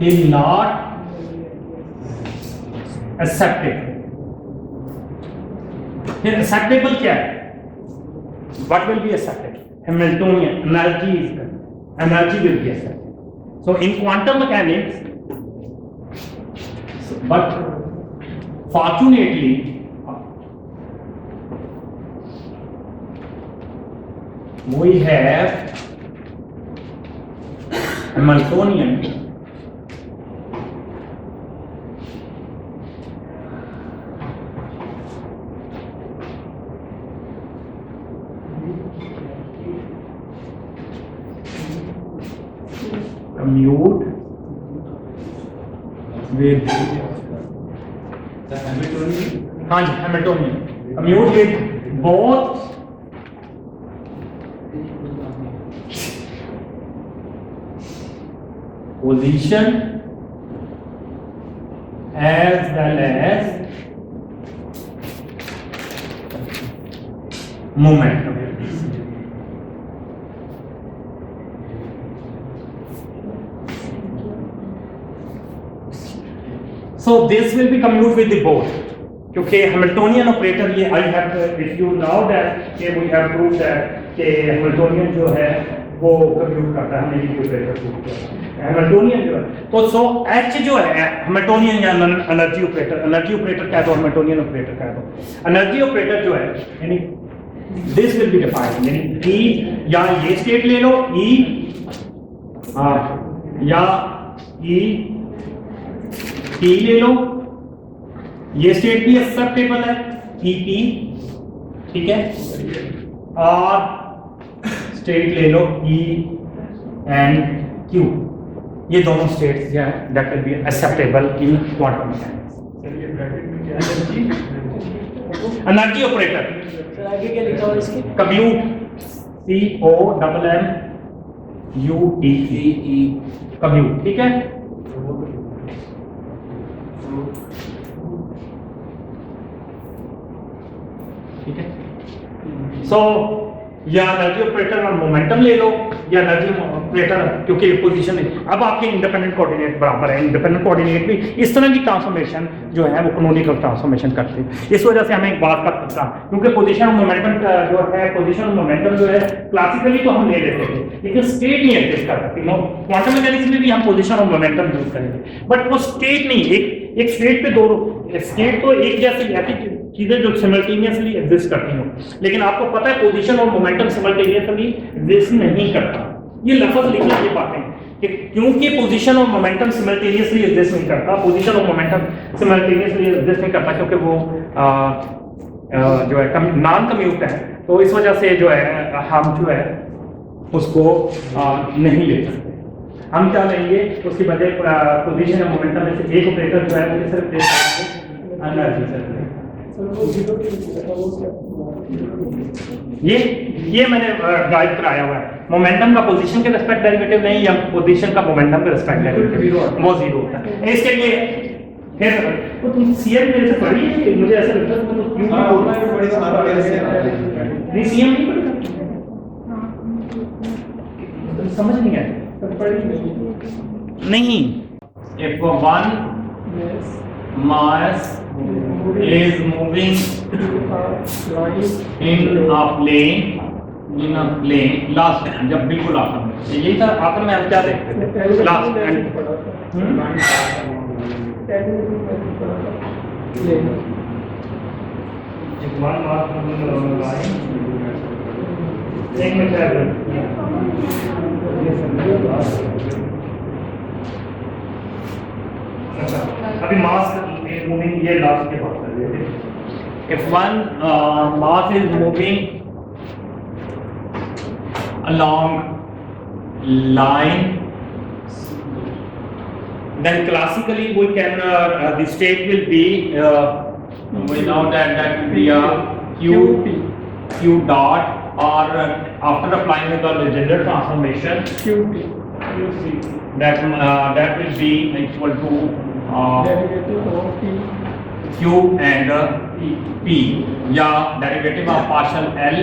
is not acceptable. फिर acceptable क्या है? What will be acceptable? Hamiltonian energy is energy will be acceptable. So in quantum mechanics, but fortunately we have Hamiltonian commute with हाँ जी Hamiltonian commute with both position as well as momentum. So this will be commute with the both. क्योंकि Hamiltonian operator ये I have if you know that कि we have proved that कि Hamiltonian जो है वो commute करता है, हमने ये operator prove किया। Hamiltonian जो है तो so H जो है Hamiltonian या energy operator कह दो, Hamiltonian operator कह दो। energy operator जो है यानी this will be defined यानी E या ये state ले लो E या E T ले लो, ये स्टेट भी एक्सेप्टेबल है ई पी, ठीक है, और स्टेट ले लो ई एंड क्यू, ये दोनों स्टेट्स जो है that will be acceptable in quantum mechanics. Energy operator sir आगे क्या लिखा हुआ इसके? Commute C O double M U T E commute, ठीक है। ठीक है, सो या एनर्जी ऑपरेटर और मोमेंटम ले लो या एनर्जी ऑपरेटर, क्योंकि पोजीशन अब आपके इंडिपेंडेंट कोऑर्डिनेट बराबर है, इंडिपेंडेंट कोऑर्डिनेट भी इस तरह की ट्रांसफॉर्मेशन जो है वो कैनोनिकल ट्रांसफॉर्मेशन करते हैं। इस वजह से हमें एक बात का खतरा, क्योंकि पोजीशन और मोमेंटम जो है पोजीशन और मोमेंटम जो है क्लासिकली तो हम ले लेते थे, लेकिन स्टेट नहीं एग्जिस्ट कर सकती। क्वांटम मैकेनिक्स में भी हम पोजीशन और मोमेंटम यूज करेंगे, बट वो स्टेट नहीं, एक स्टेट पे दो स्टेट तो एक जैसी ऐसी चीजें जो सिमल्टेनियसली एग्जिस्ट करती हो, लेकिन आपको पता है पोजीशन और मोमेंटम सिमल्टेनियसली एग्जिस्ट नहीं करता। ये लफ्ज लिखना ये बातें कि क्योंकि पोजीशन और मोमेंटम सिमल्टेनियसली एग्जिस्ट नहीं करता, पोजीशन और मोमेंटम सिमल्टेनियसली एग्जिस्ट नहीं करता क्योंकि वो जो है नॉन कम्यूट है, तो इस वजह से जो है हम जो है उसको नहीं ले सकते। हम क्या लेंगे उसकी बजाय पोजीशन और मोमेंटम में से एक ऑपरेटर जो है वो सिर्फ ले सकते हैं एनर्जी से। ये मैंने ड्राइव कराया हुआ है, मोमेंटम का पोजीशन के रिस्पेक्ट डेरिवेटिव नहीं या पोजीशन का मोमेंटम के रिस्पेक्ट डेरिवेटिव वो जीरो होता है। इसके लिए फिर तो तुम सीएम मेरे से पढ़ी है, मुझे ऐसा लगता है तुम क्यों नहीं सीएम नहीं पढ़ी, समझ नहीं आया नहीं if one mass is moving in a plane last time जब बिल्कुल आखिर में यही था आखिर में हम क्या देखते थे last one mass moving along a line एक में travel अच्छा अभी मास मूविंग ये लास्ट के बात कर रहे थे if one mass is moving along line then classically we can the state will be we know that will be a q dot or after applying the Legendre transformation qt that will be equal to q and p या derivative of partial L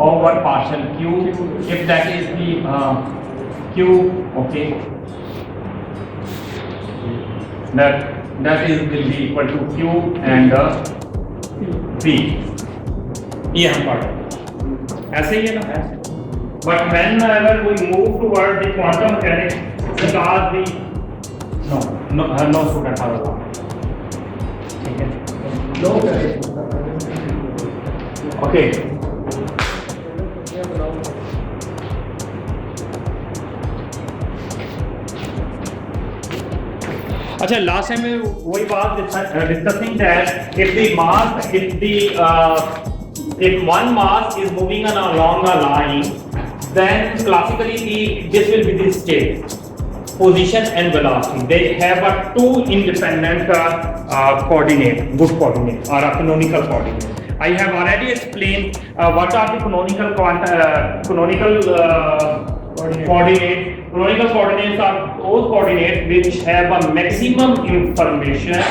over partial q if that is the q okay that is will be equal to q and p ये हम पढ़ ऐसे ही है ना but whenever we move toward the quantum mechanics because the no student have ठीक है okay अच्छा लास्ट टाइम में वही बात discussing that if one mass is moving along a line then classically this will be the state position and velocity they have a two independent coordinate good coordinate or a canonical coordinate I have already explained what are the canonical coordinates. Canonical coordinates are those coordinates which have a maximum information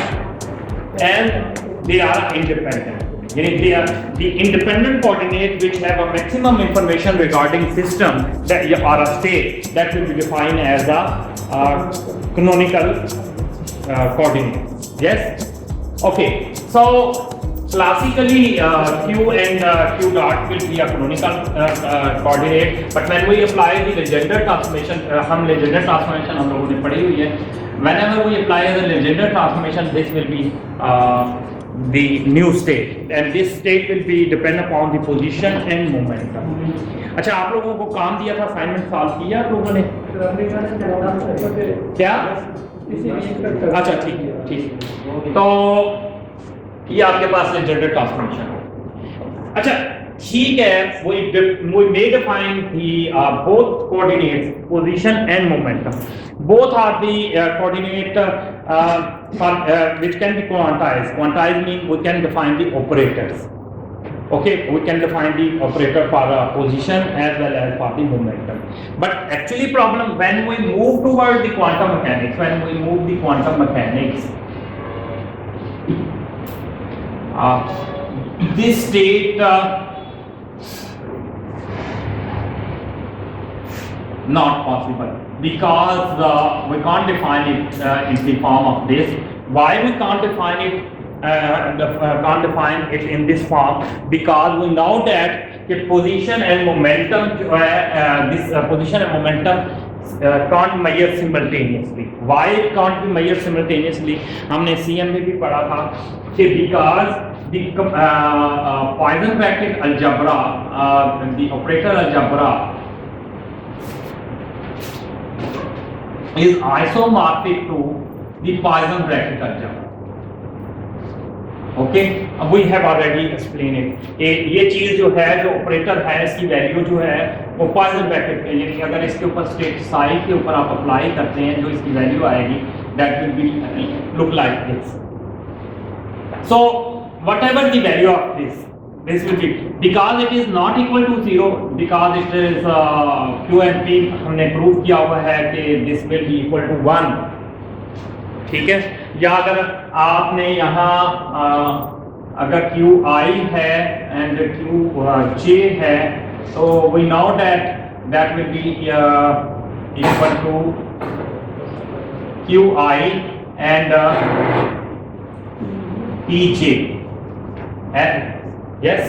and they are independent. They are the independent coordinates which have a maximum information regarding system that or a state that will be defined as a canonical coordinate. Yes. Okay. So classically q and q dot will be a canonical coordinate but when we apply the Legendre transformation हम Legendre transformation हम लोगों ने पढ़ी हुई है whenever we apply the Legendre transformation this will be the new state and this state will be depend upon the position and momentum अच्छा आप लोगों को काम दिया था असाइनमेंट सॉल्व किया आप लोगों ने क्या अच्छा ठीक तो ये आपके पास Legendre ट्रांसफॉर्मेशन अच्छा ठीक है we may define the both coordinates position and momentum both are the coordinate which can be quantized means we can define the operators okay we can define the operator for position as well as for the momentum but actually problem when we move toward the quantum mechanics this state not possible because we can't define it in the form of this why we can't define it in this form because we know that the position and momentum position and momentum can't measure simultaneously why it can't be measured simultaneously हमने CM में भी पढ़ा था कि because the Poisson bracket algebra the operator algebra is isomorphic to the Poisson bracket algebra okay we have already explained it ये चीज जो है जो ऑपरेटर है इसकी वैल्यू जो है वो Poisson bracket यानी अगर इसके ऊपर स्टेट साई के ऊपर आप अप्लाई करते हैं जो इसकी वैल्यू आएगी that will be look like this so whatever the value of this will be because it is not equal to 0 because it is q and p हमने प्रूव किया हुआ है कि this will be equal to 1 ठीक है या अगर आपने यहाँ अगर q I है and q j है तो we know that will be equal to QI and PJ. Yes,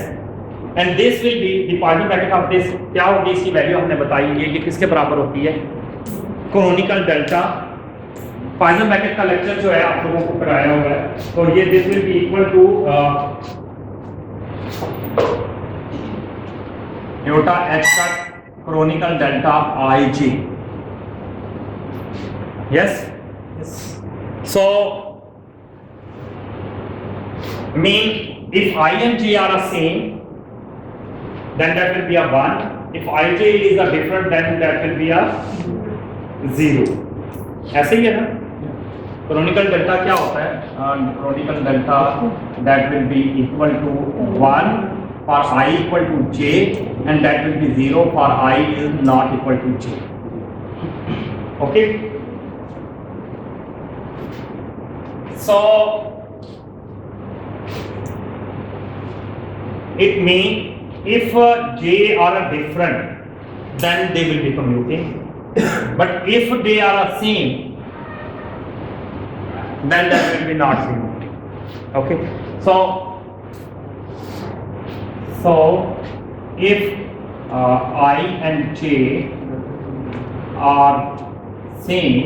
and this will be the partial bracket of this. क्या होगी इसकी वैल्यू हमने बताई है, ये किसके बराबर होती है, क्रोनिकल डेल्टा। फाइनल ब्रैकेट का लेक्चर जो है आप लोगों को कराया हुआ है, तो ये this will be equal to iota H का Kronecker delta I G. Yes, so mean if I and J are the same, then that will be a 1. If Ij is a different, then that will be a 0. ऐसे ही है ना। क्रोनिकल डेल्टा क्या होता है, chronicle delta that will be equal to 1 for I equal to J and that will be 0 for I is not equal to J. Okay, so it means if J are different, then they will be commuting. But if they are same, then that will be not commuting. Okay. So if I and J are same,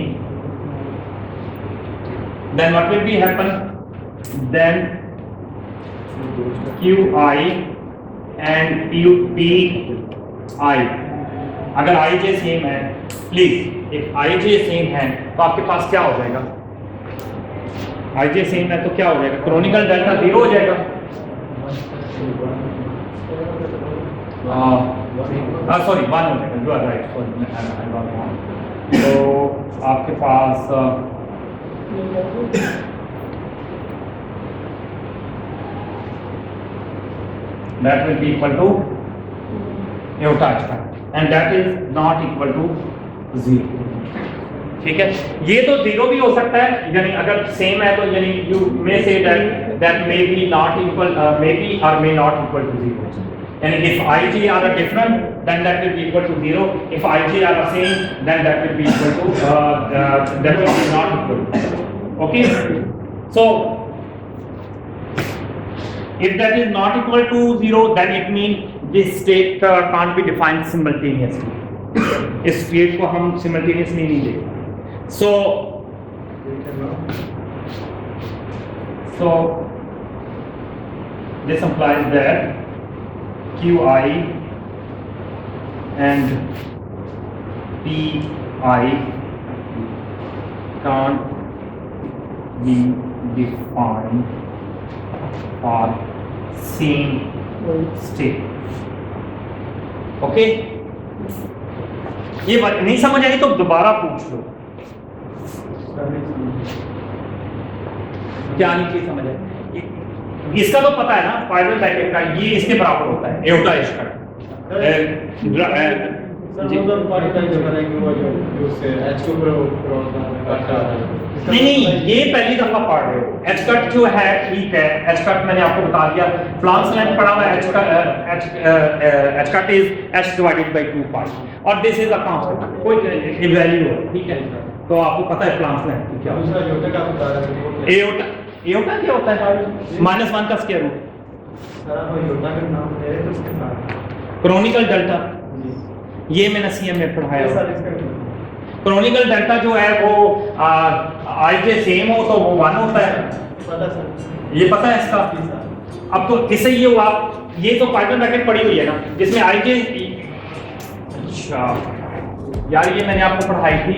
then what will be happen? Then QI and PI, अगर IJ सेम है, प्लीज if IJ सेम है तो आपके पास क्या हो जाएगा, IJ सेम है तो क्या हो जाएगा, क्रोनिकल डेल्टा 0 हो जाएगा। सॉरी 1 हो जाएगा, यू आर राइट, तो आपके पास that will be equal to iota h and that is not equal to 0। ठीक है, ये तो 0 भी हो सकता है, यानी अगर सेम है तो यानी you may say that may be not equal, maybe or may not equal to 0। यानी if ij are different then that will be equal to 0, if ij are the same then that will be equal to that will be not equal to। Okay, so if that is not equal to 0 then it means this state can't be defined simultaneously। इस स्टेट को हम simultaneously नहीं देखते। So this implies that QI and PI can't be defined for same state। Okay, ये बात नहीं समझ आई तो दोबारा पूछ लो, क्या नहीं चीज समझ आई। इसका तो पता है ना, फाइनल ब्रैकेट का ये इसके बराबर होता है एयोटा एच का। नहीं, ये पहली दफा पढ़ रहे हो। एच कट जो है ठीक है, एच कट मैंने आपको बता दिया, प्लांक्स लेंथ पढ़ा हुआ है, H cut is H divided by 2 पाई और दिस इज अ कांस्टेंट, कोई वैल्यू है, ठीक है। तो आपको पता है प्लांक्स लेंथ क्या होता है, एयोटा क्या होता है, -1 का स्क्वायर रूट, क्रोनिकल डेल्टा, ये मैंने सीएम में पढ़ाया। क्रोनिकल डेल्टा जो है वो आई जे सेम हो तो वो 1 होता है, ये पता है इसका। अब तो इससे ये हुआ, ये तो पाइथन ब्रैकेट पड़ी हुई है ना जिसमें आई जे, अच्छा यार ये मैंने आपको पढ़ाई थी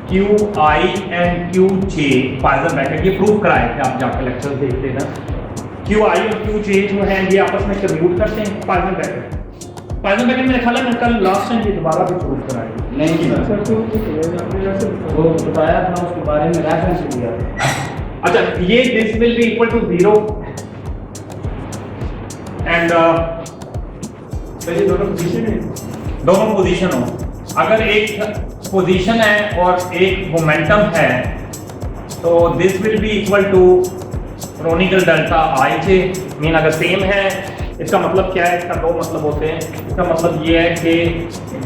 Q I and Q J Python bracket, ये प्रूव कराए थे, आप जाकर लेक्चर देखते ना। क्यू आई और क्यू जे जो है ये आपस में कम्यूट करते हैं पाइथन ब्रैकेट। पाइथन ब्रैकेट मेरे ख्याल में कल लास्ट टाइम ये दोबारा भी प्रूव कराए नहीं वो बताया था, उसके बारे में रेफरेंस दिया। अच्छा, ये this will be equal to 0 and दोनों पोजीशन हो, अगर एक पोजीशन है और एक मोमेंटम है तो this will be equal to Kronecker delta I J, mean अगर सेम है इसका मतलब क्या है? इसका दो मतलब होते हैं। इसका मतलब ये है कि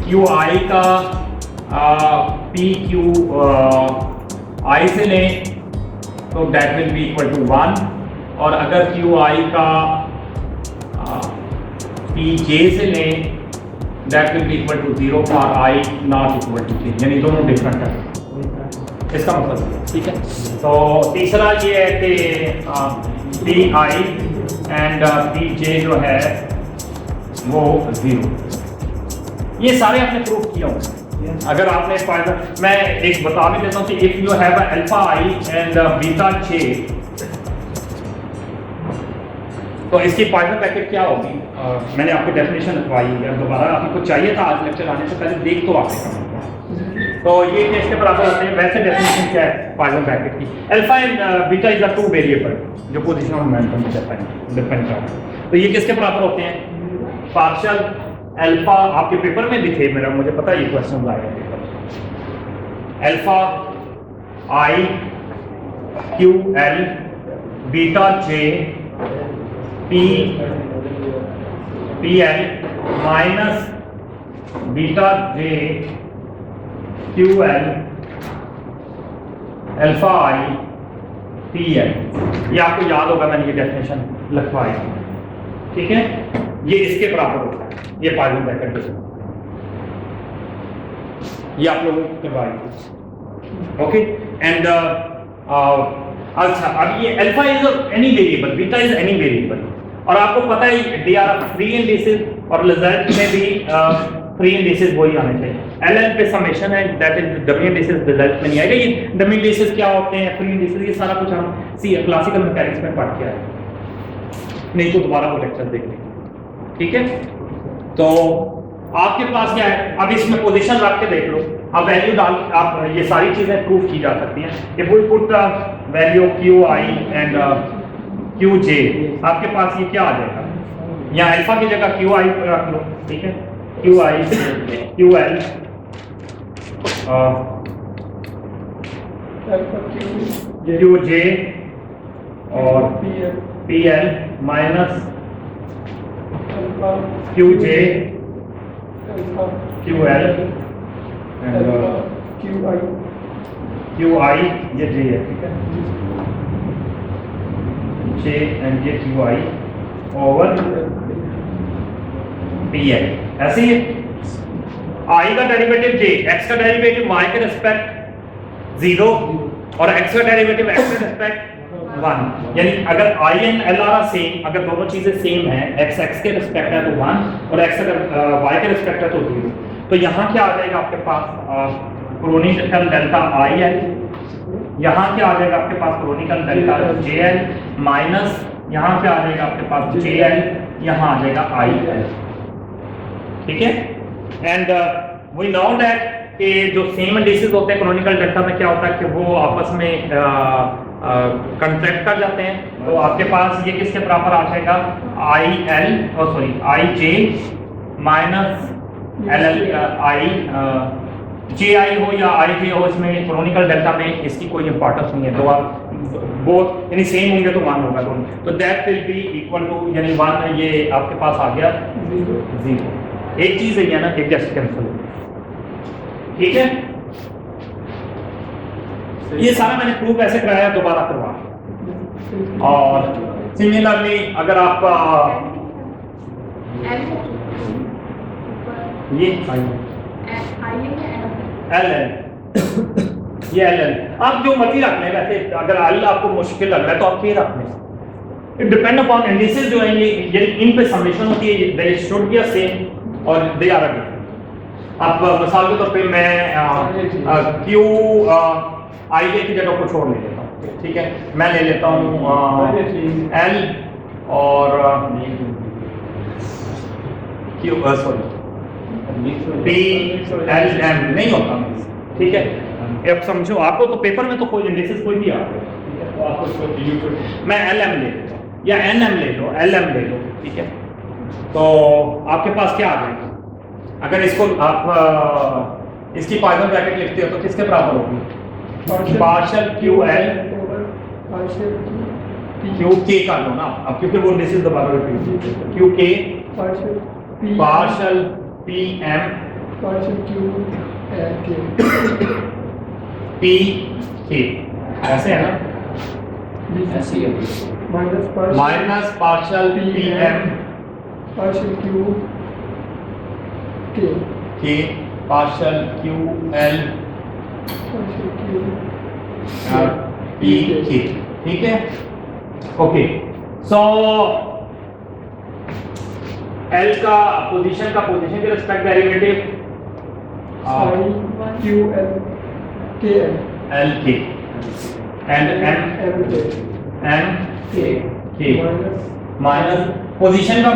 क्यू आई का पी क्यू आई से लें तो that will be equal to 1, और अगर क्यू आई का पी जे से लें that will be equal to 0 for I not equal to J, यानी दोनों डिफरेंट है। इसका मतलब ठीक है। तो तीसरा ये है कि पी आई एंड पी जे जो है वो 0। ये सारे आपने प्रूफ किया होंगे। अगर आपने फायदा, मैं एक बता भी देता हूँ कि if you have alpha I and beta J, तो इसकी पाइथन पैकेट क्या होगी? मैंने आपको डेफिनेशन लिखवाई है, दोबारा आपको चाहिए था आज लेक्चर आने से पहले, देख तो आपने करना। तो ये किसके बराबर होते हैं? वैसे डेफिनेशन क्या है पाइथन पैकेट की? Alpha and beta is the two variable जो पोजीशन ऑफ मोमेंटम पे डिपेंड करते हैं। तो ये किसके बराबर होते हैं? पार्शियल अल्फा, आपके पेपर में भी थे, मेरा मुझे पता है ये क्वेश्चन आएगा paper. Alpha I Q L beta J P P L minus beta J Q L alpha I P L. ये आपको याद होगा, मैंने ये डेफिनेशन लिखवाई, ठीक है। ये इसके बराबर होता है, ये पाइथन पैकेट के, ये आप लोगों को करवाई, ओके। एंड अच्छा, अब ये alpha is any variable, beta is any variable, और आपको पता है दे आर फ्री इंडिसेस, और रिजल्ट में भी फ्री इंडिसेस वही आने चाहिए। एलएन पे समेशन है, that is dummy indices, result में नहीं आएगा। ये डमी इंडिसेस क्या होते हैं, फ्री इंडिसेस, ये सारा कुछ हम क्लासिकल मैकेनिक्स में पढ़ के आए, नहीं तो दोबारा वो लेक्चर देख लेंगे, ठीक है। तो आपके पास क्या है, अब इसमें पोजीशन रख के देख लो, अब वैल्यू डाल, आप ये सारी चीजें प्रूफ की जा सकती हैं। If we put the value Q I and Q J, आपके पास ये क्या आ जाएगा? यहाँ अल्फा की जगह क्यू आई रख लो, ठीक है। Q I Q L Q J और P L minus Q J Q L and Q I, ये जे है, ठीक है, जे एंड ये Q I over P L. ऐसे ही आई का डेरिवेटिव जे, एक्स का डेरिवेटिव वाई के रिस्पेक्ट 0 और एक्स का डेरिवेटिव एक्स के रिस्पेक्ट 1, यानी अगर आई एंड एल आर सेम, अगर दोनों चीजें सेम हैं, एक्स एक्स के रिस्पेक्ट है तो 1 और एक्स अगर वाई के रिस्पेक्ट है तो 0, तो यहाँ क्या आ जाएगा आपके पास? क्रोनिकल डेल्टा आई एल, यहाँ क्या आ जाएगा आपके पास? Kronecker delta J L minus यहाँ क्या आ जाएगा आपके पास? जे एल, यहाँ आ जाएगा आई एल, ठीक है। एंड वी नो दैट कि जो सेम इंडिसेस होते हैं क्रोनिकल डेल्टा में क्या होता है कि वो आपस में कंट्रैक्ट कर जाते हैं, तो आपके पास ये किसके बराबर आ जाएगा? I L, sorry I J minus L L I J I हो या आई जे हो, इसमें क्रोनिकल डेल्टा में इसकी कोई इंपॉर्टेंस नहीं है। तो आप बोथ यानी सेम होंगे तो 1 होगा दोनों, तो that will be equal to, यानी 1 ये आपके पास आ गया 0। एक चीज है ना, एक जस्ट कैंसिल, ठीक है। ये सारा मैंने प्रूफ ऐसे कराया, दोबारा करवा। और सिमिलरली अगर आप ये एल एल, ये एल एल आप जो मर्जी रख लें, वैसे अगर एल आपको मुश्किल लग रहा है तो आप ये रख लें। इट डिपेंड अपॉन इंडिसेस जो है, ये इन पे समेशन होती है, दे शुड बी सेम और दे आर डिफरेंट। अब मिसाल के तौर पे मैं क्यू आई जे की जगह को छोड़ ले लेता हूँ, ठीक है। मैं ले लेता हूँ एल और Q, sorry P L M नहीं होता, ठीक है। अब समझो, आपको तो पेपर में तो कोई इंडिसेस कोई भी आ रहा है, तो आपको मैं एल एम ले लेता हूँ या एन एम ले लो, एल एम ले लो, ठीक है। तो आपके पास क्या आ जाएगा? अगर इसको आप इसकी पाइथन ब्रैकेट लिखते हो तो किसके बराबर होगी? पार्शियल क्यू एल क्यू के कर लो ना अब, क्योंकि वो डिसीज दोबारा रिपीट क्यू के पार्शियल पी एम पी के ऐसे है ना, ऐसी है माइनस पार्शियल पी एम के पार्शियल क्यू एल पी के, ठीक है। ओके, सो एल का पोजीशन के रिस्पेक्ट डेरिवेटिव एल के एंड एम के माइनस पोजीशन का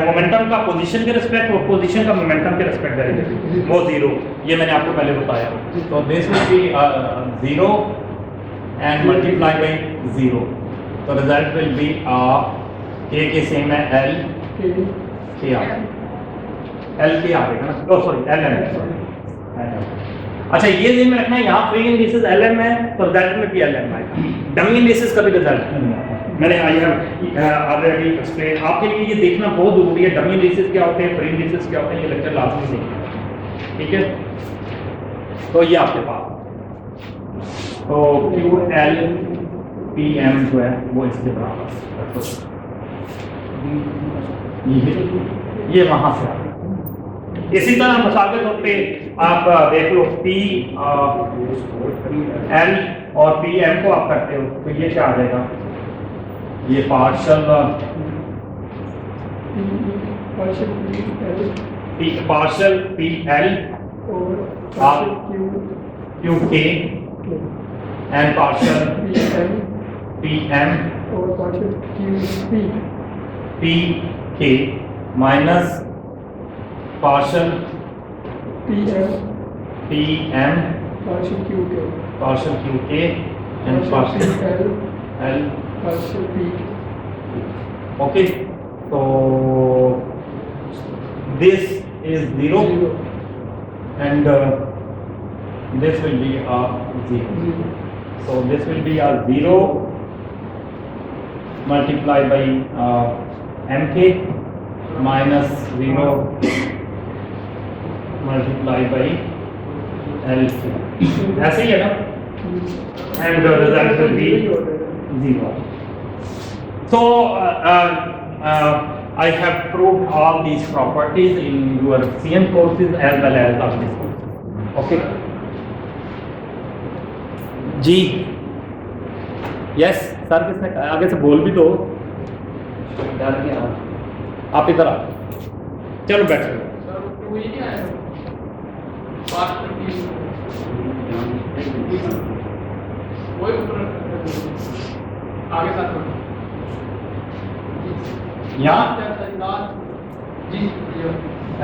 मोमेंटम का पोजीशन के रिस्पेक्ट और पोजीशन का मोमेंटम के रिस्पेक्ट डेरिवेटिव वो जीरो, ये मैंने आपको पहले बताया। तो this will be zero and multiply by zero, तो रिजल्ट विल बी के सेम है एल के आएगा ना, ओ सॉरी एल एम। अच्छा ये दिन में रखना है, यहाँ फ्री इंडिसेस एल एम है तो रिजल्ट में भी एल एम आएगा, डमी इंडिसेस का भी रिजल्ट नहीं आता। मैंने आई हैव ऑलरेडी एक्सप्लेन, आपके लिए ये देखना बहुत जरूरी है डमी इंडिसेस क्या होते हैं, फ्री इंडिसेस क्या होते हैं, ये लेक्चर लाजमी देखना, ठीक है। तो ये आपके पास तो क्यू एल पी एम जो है वो इसके बराबर, ये वहां से आ गया। इसी तरह मिसाल के तौर पे आप देख लो पी एल और पी एम को आप करते हो तो ये क्या आ जाएगा, ये पार्शियल पी एल क्यू के and partial P M P के minus partial P M partial Q के एंड पार्शियल एल। ओके, तो this is 0 and this will be a 0. So this will be a 0 multiplied by mk minus 0 multiplied by lk. ऐसे ही है ना, and the result will be 0. So I have proved all these properties in your CM courses as well as of this course. Okay. जी यस सर, किसने आगे से बोल भी दो, डर के आप इधर आओ, चलो बैठो। आगे साथ यहाँ जी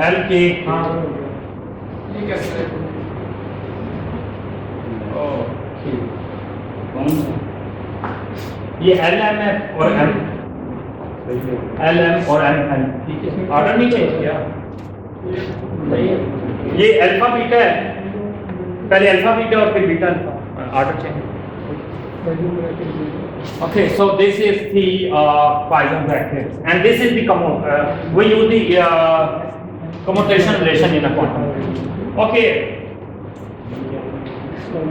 एल के ये कैसे ये एल एम है और एम एल एम और एम एल, ठीक है, ऑर्डर नहीं चेंज किया, ये अल्फा बीटा है, पहले अल्फा बीटा और फिर beta alpha, order change. Okay, so this is the Poisson brackets, and this is the we use the commutation relation in a quantum. Okay.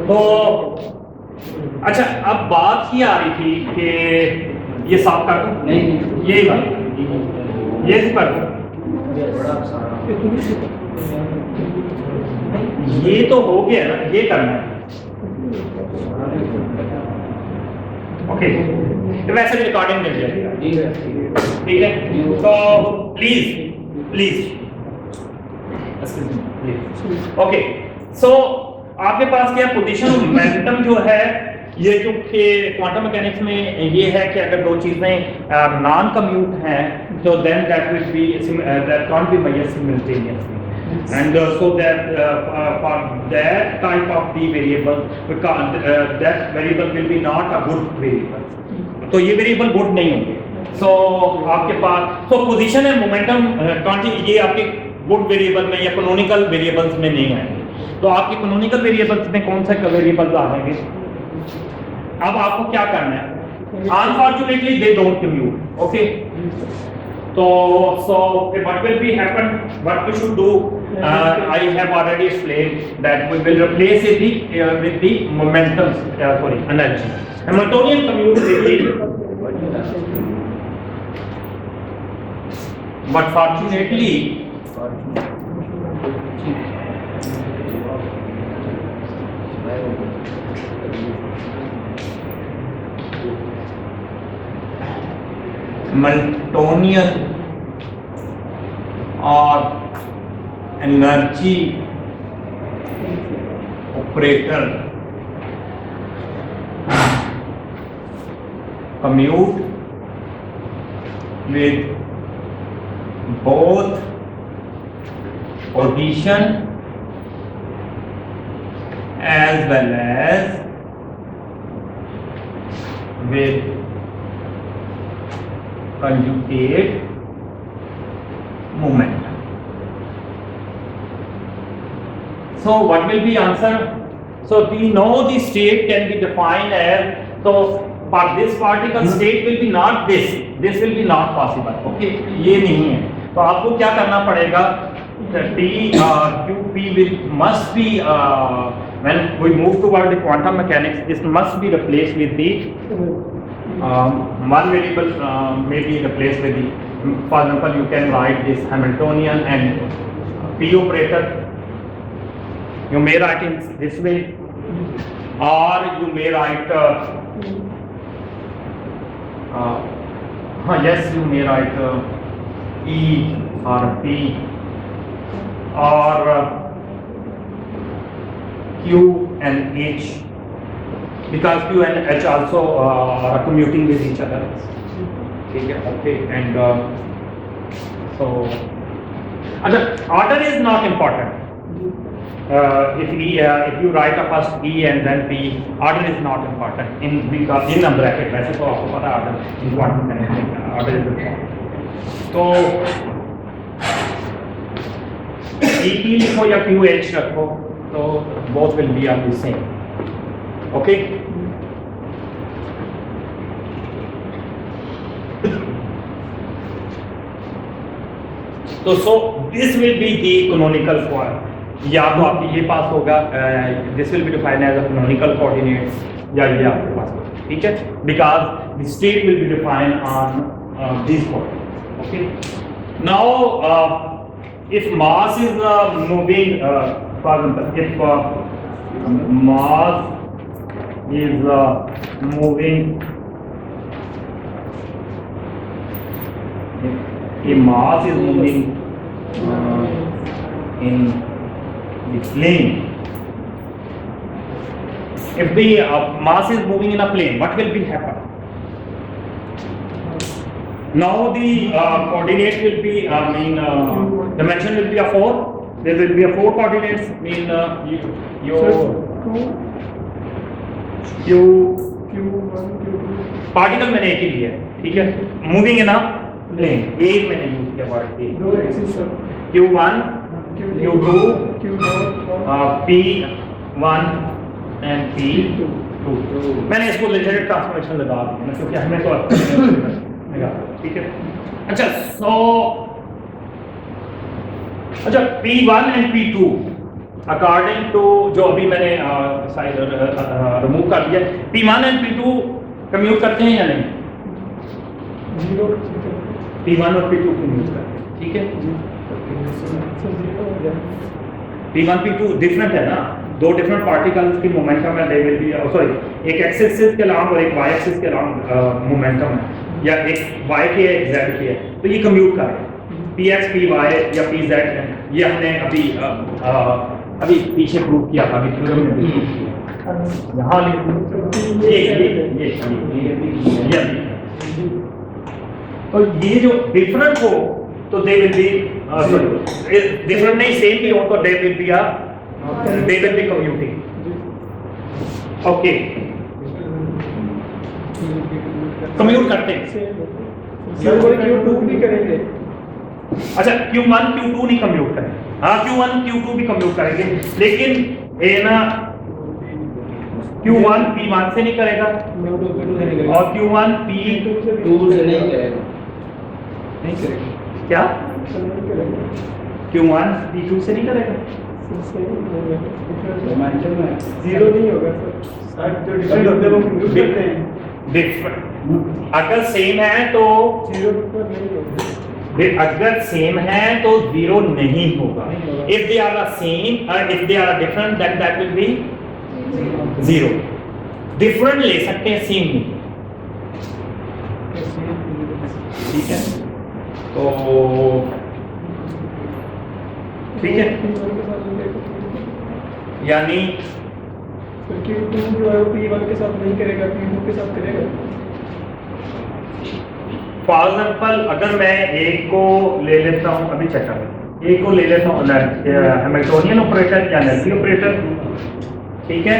तो अच्छा, अब बात ये आ रही थी कि ये साफ कर दूं, नहीं यही बात, ये कर दूं, ये तो हो गया ना, ये करना है। ओके, तो वैसे भी रिकॉर्डिंग मिल जाएगी, ठीक है। तो प्लीज ओके, सो आपके पास क्या पोजीशन मोमेंटम जो है, ये जो कि क्वांटम मैकेनिक्स में ये है कि अगर दो चीजें नॉन कम्यूट हैं तो then that will be that can't be measured simultaneously, and so that for that type of the variable, because that variable will be not a good variable, तो ये वेरिएबल गुड नहीं होंगे। सो आपके पास तो पोजीशन है मोमेंटम ये आपके गुड वेरिएबल में या कैनोनिकल वेरिएबल्स में नहीं आएंगे। तो आपके कैनोनिकल वेरिएबल्स में कौन सा वेरिएबल्स आ जाएंगे? अब आपको क्या करना है, Unfortunately, they don't commute. Okay. So what will be happen? What we should do? I have already explained that we will replace it with the momentum. Sorry, energy. Hamiltonian commute with the. But fortunately, Hamiltonian or energy operator commute with both position as well as with conjugate moment. So what will be answer? So we know the state can be defined as, so for this particle state will be not this will be not possible. Okay, ये नहीं है. तो आपको क्या करना पड़ेगा? T QP will must be when we move toward the quantum mechanics, this must be replaced with the one variable may be replaced with the, for example, you can write this Hamiltonian and P operator. You may write in this way, or you may write yes, you may write E or P or Q and H, because Q and H also are commuting with each other. Okay, and so order is not important. If you write a first E and then P, order is not important because in a bracket. वैसे तो आपको पता है order important है, order is important. तो EP लिखो या QH रखो, तो both will be of the same. Okay. So this will be the canonical form. या तो आपके ये पास होगा, this will be defined as a canonical coordinates, या ये आपके पास होगा, ठीक है? Because the state will be defined on these coordinates. Okay. Now, if mass is moving, for example, if mass is moving, if a mass is moving in the plane, if the mass is moving in a plane, what will be happen? Now the coordinates will be, dimension will be a 4. There will be a 4 coordinates. Particle मैंने एक ही लिया, ठीक है? मूविंग इन अ प्लेन, एक मैंने यूज किया word a. Q1, Q2, P1 and P2. मैंने इसको लेजर ट्रांसफॉर्मेशन लगा दी क्योंकि हमें तो ठीक है. अच्छा, अच्छा P1 and P2 according to जो अभी मैंने रिमूव कर दिया, P1 and P2 कम्यूट करते हैं या नहीं? P1 और P2 कम्यूट करते हैं, ठीक है? P1 P2 डिफरेंट है ना, दो डिफरेंट पार्टिकल्स की मोमेंटम है, दे विल बी सॉरी एक एक्स एक्सिस के अलावा और एक वाई एक्सिस के अलावा मोमेंटम है, या एक वाई के है एक जेड के है, तो ये कम्यूट करें px py या pz है. ये हमने अभी पीछे प्रूव किया था, अभी थ्योरम में भी प्रूव किया. यहाँ ये तो ये जो डिफरेंट हो तो दे विल बी डिफरेंट नहीं सेम भी हो तो they will be commuting. Okay, commute करते हैं. Q2 भी करेंगे. अच्छा, Q1 Q2 नहीं कम्यूट करेंगे. हाँ, Q1 Q2 भी कम्यूट करेंगे, लेकिन ये ना Q1 P1 से नहीं करेगा और Q1 P2 टू से नहीं करेगा। नहीं करेगा। क्या Q1 P2 से नहीं करेगा। जीरो नहीं होगा सर, जो डिफरेंट होते हैं वो यूज करते हैं। डिफरेंट अगर सेम है तो जीरो पर नहीं होगा। अगर सेम है तो जीरो नहीं होगा। इफ दे आर सेम और if they are different then that will be zero. Different ले सकते हैं, सेम नहीं। ठीक है, तो ठीक है, यानी Q2 जो है वो P1 के साथ नहीं करेगा, P2 के साथ करेगा। फॉर एग्जाम्पल अगर मैं एक को ले लेता हूं, अभी चेक कर, एक को ले लेता हूं हैमिल्टोनियन ऑपरेटर या एनर्जी ऑपरेटर। ठीक है,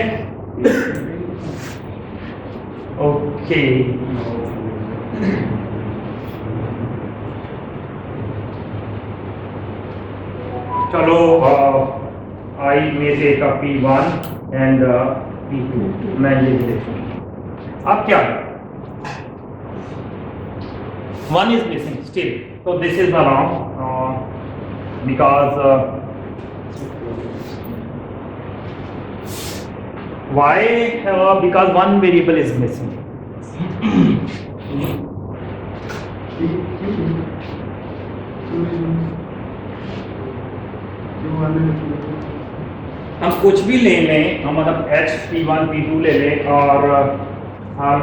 ओके, चलो आई में से का P1 एंड P2 मैं ये देखता हूं। अब क्या one is missing still, so this is wrong because why because one variable is missing. हम कुछ भी ले लें, हम मतलब H P1 P2 ले लें और हम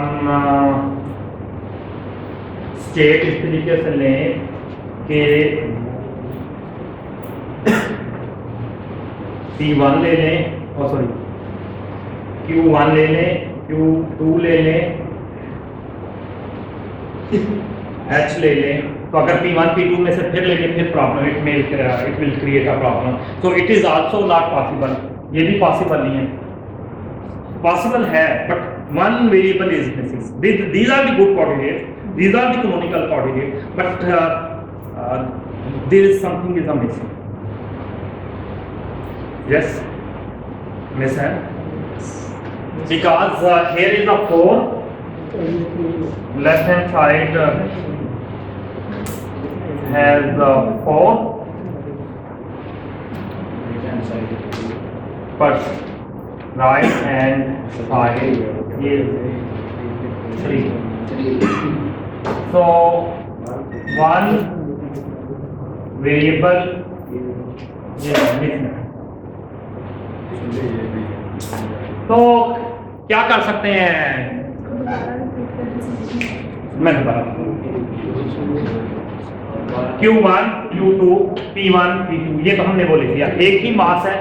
स्टेट इस तरीके से लें कि P1 ले लें और सॉरी Q1 ले लें, Q2 ले लें, H ले लें। तो अगर P1 P2 में से फिर लेंगे फिर problem, it will create a problem. So it is also not possible, ये भी पॉसिबल नहीं है। पॉसिबल है but one variable is missing. These are the good coordinates, these are the canonical coordinates, but there is something is missing. Yes, miss hai, because here is a 4, left hand side has 4, but right hand side is 3. So one variable is missing. तो क्या कर सकते हैं, मैं बता रहा हूँ Q1 Q2 P1 P2 ये तो हमने बोले दिया, एक ही मास है,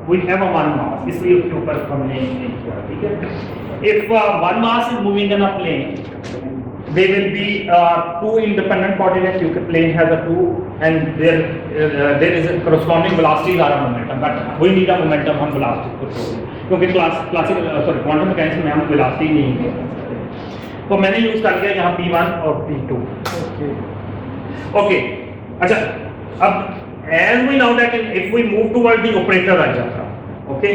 we have a one mass, इसलिए उसके ऊपर हमने नहीं किया। ठीक है, if one mass is moving in a plane, there will be two independent coordinates. You can plane has a two, and there is a corresponding velocities are a momentum, but we need a momentum हम velocity को छोड़ दें, क्योंकि क्लासिकल क्वांटम मैकेनिक्स में हम velocity नहीं है। तो मैंने यूज कर लिया यहाँ P1 और P2। ओके, अच्छा, अब as we know that if we move toward the operator algebra, okay,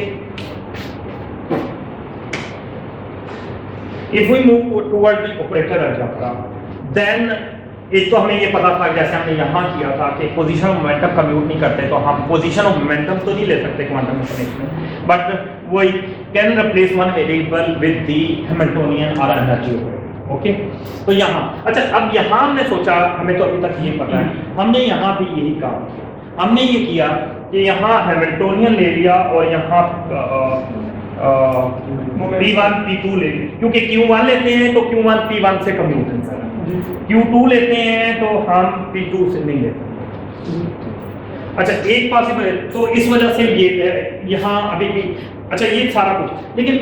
if we move toward the operator algebra, then एक तो हमें ये पता था, जैसे हमने यहाँ किया था कि पोजीशन ऑफ मोमेंटम कम्यूट नहीं करते, तो हम पोजीशन ऑफ मोमेंटम तो नहीं ले सकते क्वांटम मैकेनिक्स में, but we can replace one variable with the Hamiltonian or energy operator. Okay, तो यहाँ, अच्छा, अब यहाँ हमने सोचा, हमें तो अभी तक ये पता है, हमने यहाँ भी यही काम किया। हमने ये किया कि यहाँ हैमिल्टोनियन ले लिया और यहाँ P1 P2 ले लिया, क्योंकि Q1 लेते हैं तो Q1 P1 से कम्यूट है, Q2 लेते हैं तो हम P2 से नहीं लेते। अच्छा, एक पॉसिबल है, तो इस वजह से ये यहाँ अभी भी, अच्छा, ये सारा कुछ, लेकिन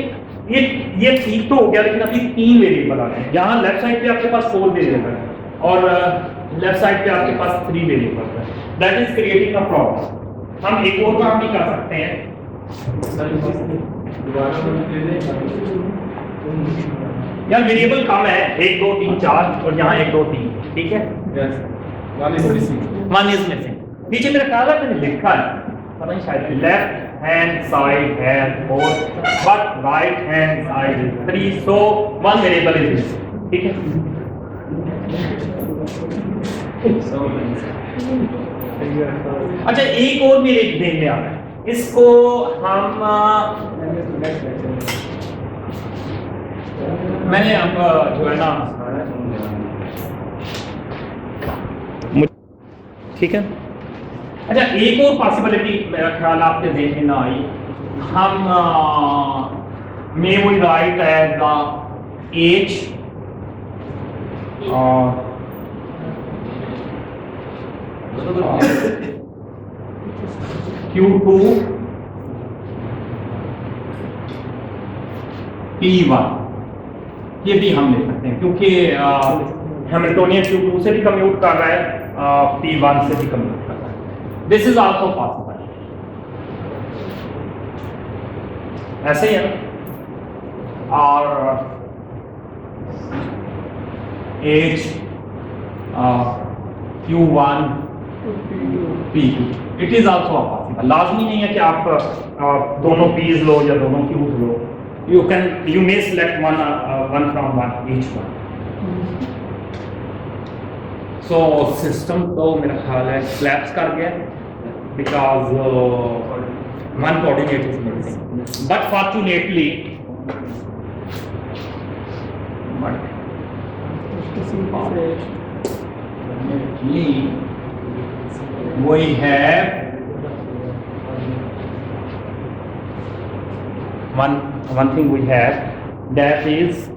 ये ठीक तो हो गया, लेकिन अभी 3 वेरिएबल आ रहे हैं। यहाँ लेफ्ट साइड पे आपके पास 4 वेरिएबल है और लेफ्ट साइड पे आपके पास 3 वेरिएबल है। That is creating a problem. हम एक और काम भी कर सकते हैं, यार वेरिएबल कम है, 1 2 3 4 और यहाँ 1 2 3, ठीक है, 1 इज मिसिंग। नीचे मेरा ख्याल है मैंने लिखा है, पता नहीं शायद लेफ्ट हैंड साइड है 4 but right hand side is 3 so one variable is this ठीक है अच्छा एक और मेरे देख में आ रहा है इसको हम मैंने अब जो है ना ठीक है अच्छा एक और पॉसिबिलिटी मेरा ख्याल आपके ज़हन में ना आई हम may we write as the as Q2 P1 ये भी हम ले सकते हैं क्योंकि हैमिल्टोनियन Q2 से भी कम्यूट कर रहा है P1 से भी कम्यूट कर रहा है दिस इज आल्सो पॉसिबल ऐसे ही है और as Q1 P2 it is also possible लाजमी नहीं है कि आप दोनों P's लो या दोनों Q's low you may select one from one each one so system तो मेरा ख्याल है collapse कर गया because one coordinate is missing but fortunately we have one thing we have that is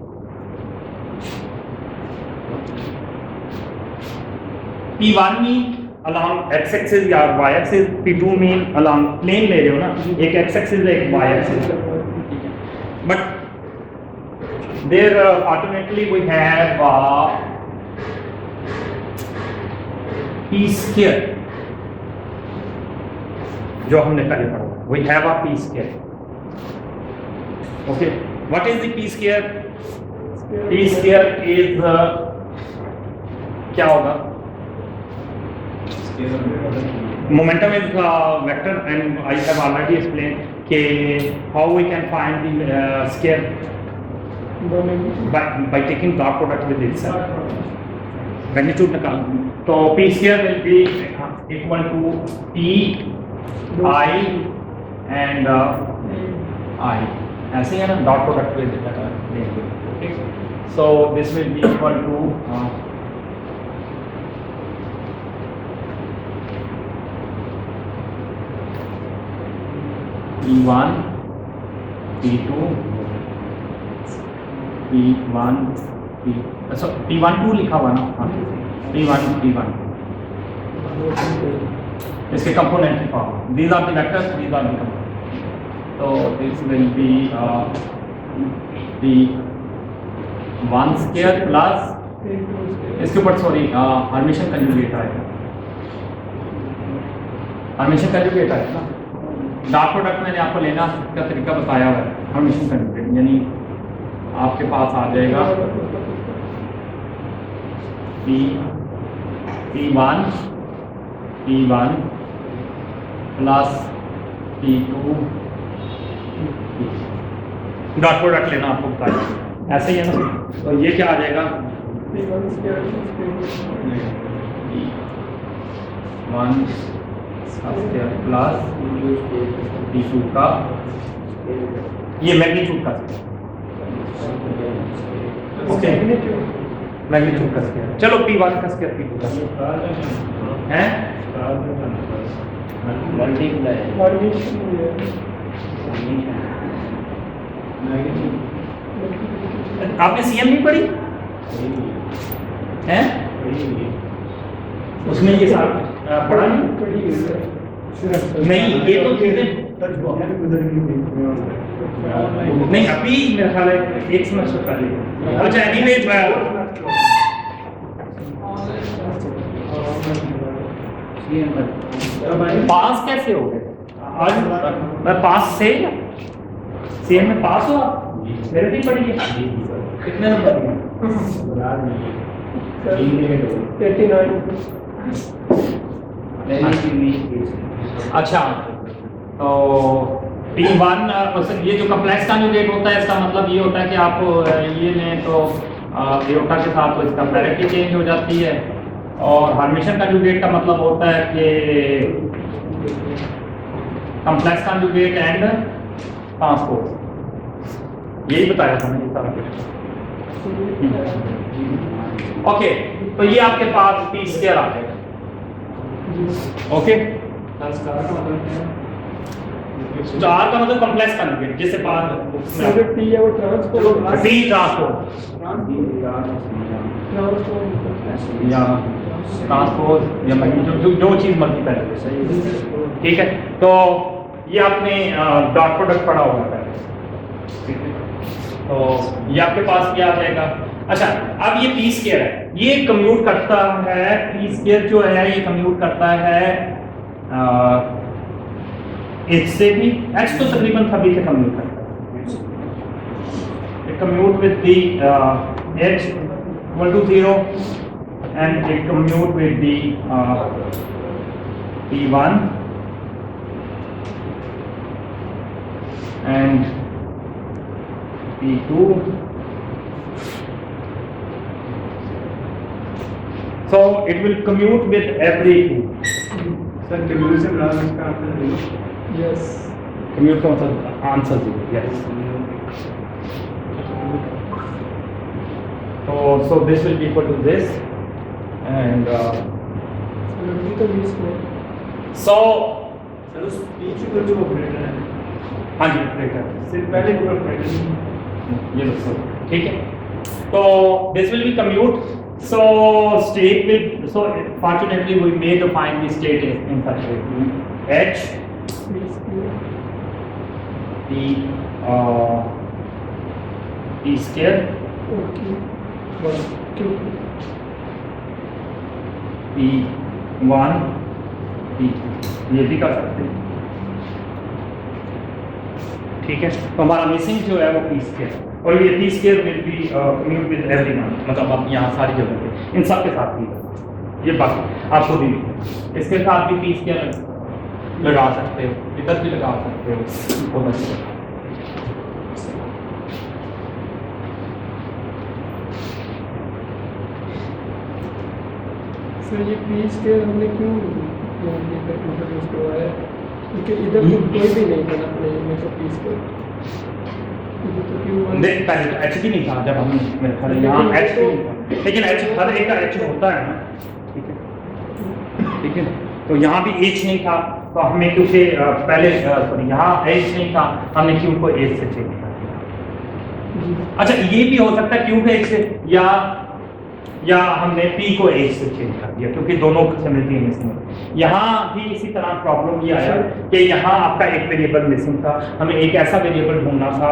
P1 mean along x-axis या y-axis P2 mean along plane ले रहे हो ना एक x-axis एक y-axis but there alternately we have P square जो हमने पहले पढ़ा we have a P square okay what is the P square P square is क्या होगा momentum is vector and I have already explained how we can find the square by taking dot product with itself magnitude निकाल तो P square will be equal to P I and I ऐसे है ना dot product with it so this will be equal to P1 P2 P1 so P1 2 लिखा हुआ ना P1 इसके कंपोनेंट की form these are the vectors these are the components so this will be the 1 square plus इसके ऊपर सॉरी हर्मिशन कंजुगेट आएगा हर्मिशन कंजुगेट आएगा ना डॉट प्रोडक्ट मैंने आपको लेना का तरीका बताया हुआ है हर्मिशन कंजुगेट यानी आपके पास आ जाएगा P1 plus P2 dot product लेना आपको बताया ऐसे ही है ना तो ये क्या आ जाएगा P1 प्लस P2 का ये मैग्नीट्यूड का ओके मैग्नीट्यूड का स्क्वायर चलो P1 का स्क्वायर P2 का हैं आपने सीएम नहीं पढ़ी हैं उसमें ये सारा पढ़ा नहीं ये तो चीजें नहीं अभी मेरा ख्याल है एक सेमेस्टर पहले अच्छा एनीवे पास कैसे हो गए आज मैं पास से सीएम में पास हुआ मेरे भी पढ़ी है कितने नंबर अच्छा तो P1 ये जो कम्प्लेक्स कॉन्जुगेट होता है इसका मतलब ये होता है कि आप ये लें तो एओर्टा के साथ तो इसका पोलैरिटी चेंज हो जाती है, और हर्मिशन कॉन्जुगेट का मतलब होता है कि कम्प्लेक्स कॉन्जुगेट एंड ट्रांसपोज। यही बताया था मैंने सारा कुछ। ओके, तो ये आपके पास P स्क्वायर आ जाएगा। ओके, स्टार का मतलब कॉम्प्लेक्स कॉन्जुगेट, जिससे बात अगर P है वो ट्रांसपोज P ट्रांसपोज या ट्रांसपोज या जो चीज मर्जी पहले, ठीक है। तो ये आपने डॉट प्रोडक्ट पढ़ा होगा पहले, ठीक है। तो ये आपके पास क्या आ जाएगा। अच्छा, अब ये P स्क्वायर है, ये कम्यूट करता है, P स्क्वायर जो है ये कम्यूट करता है H से भी। H तो तकरीबन सभी से कम्यूट करता है। It commute with the H equal to 0 and it commute with the P1 and P2. So it will commute with every two. Sir conversion loss का आंसर यस Commute का मतलब answer 0, yes. So this will be equal to this and sir तो 20 में so सर उस बीच में जो ऑपरेटर है हाँ जी ऑपरेटर सिर्फ पहले को ऑपरेटर ये दोस्तों, ठीक है। तो this will be commute, so state will, so fortunately we may define the state in such a way H P P square okay P1 P2 ये भी कर सकते हैं, ठीक है। तो हमारा मिसिंग जो है वो P स्क्वायर, और ये P square will be commute with everyone, मतलब आप यहाँ सारी जगह पे इन सब के साथ भी ये बात आपको दी, इसके साथ भी P स्क्वायर लगा सकते हो, इधर भी लगा सकते हो, बहुत अच्छा। सर ये पीस के हमने क्यों इंट्रोड्यूस करवाया है? क्योंकि इधर तो कोई भी नहीं बना अपने में तो पीस के इधर तो क्यों देख पहले तो H भी नहीं था जब हमने मेरे ख्याल यहाँ H भी नहीं था, लेकिन H हर एक का H होता है ना, ठीक है, ठीक है। तो यहाँ भी H नहीं था, तो हमें क्योंकि पहले सॉरी यहाँ H नहीं था, हमने Q को H से चेंज कर दिया। अच्छा, ये भी हो सकता है Q को H से, या हमने P को H से चेंज कर दिया, क्योंकि दोनों सिमिलरिटी है इसमें। यहाँ भी इसी तरह प्रॉब्लम ये आया कि यहाँ आपका एक वेरिएबल मिसिंग था, हमें एक ऐसा वेरिएबल ढूंढना था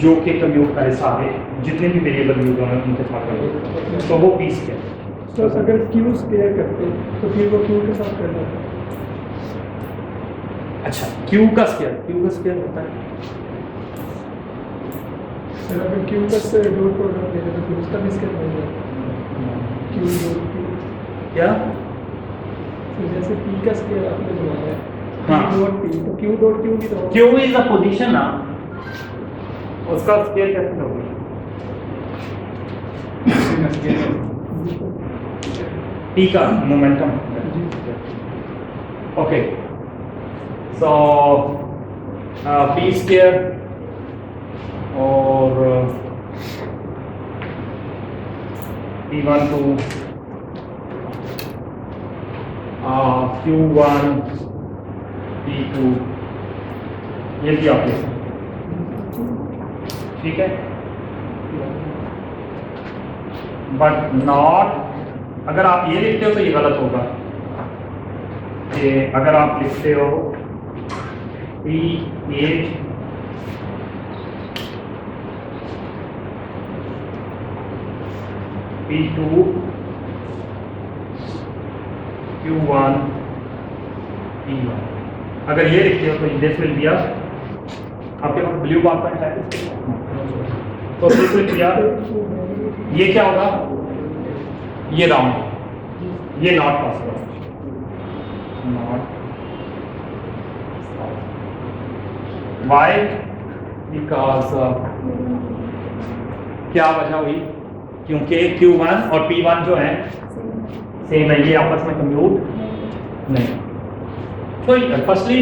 जो कि कम्यूट करे सारे जितने भी वेरिएबल यूज होंगे उनके साथ कम्यूट, तो वो P स्क्वायर। तो अगर क्यू स्क्वायर करते तो फिर वो क्यू के साथ करना था। अच्छा, Q का स्क्वायर होता है सर अगर क्यू का से डॉट प्रोडक्ट ले तो फिर उसका भी स्क्वायर बन जाता है क्यू डॉट क्यू। क्या? तो जैसे पी का स्क्वायर आपने बनाया है हाँ। डॉट पी तो क्यू डॉट क्यू भी तो होगा। Q इज द पोजीशन ना, उसका स्क्वायर कैसे होगा? P का मोमेंटम। ओके, सो P स्क्वायर और P1 to Q1 P2 ये भी आप ले सकते हैं, ठीक है। बट नॉट, अगर आप ये लिखते हो तो ये गलत होगा कि अगर आप लिखते हो P8 P2 Q1 P1, अगर ये लिखते हो तो दिस विल बी आपके पास ब्लू बार पॉइंट है, तो दिस विल बी ये क्या होगा, ये राउंड, ये not possible, not why because क्या वजह हुई, क्योंकि Q1 और P1 जो है सेम है, ये आपस में कंप्यूट नहीं। So firstly,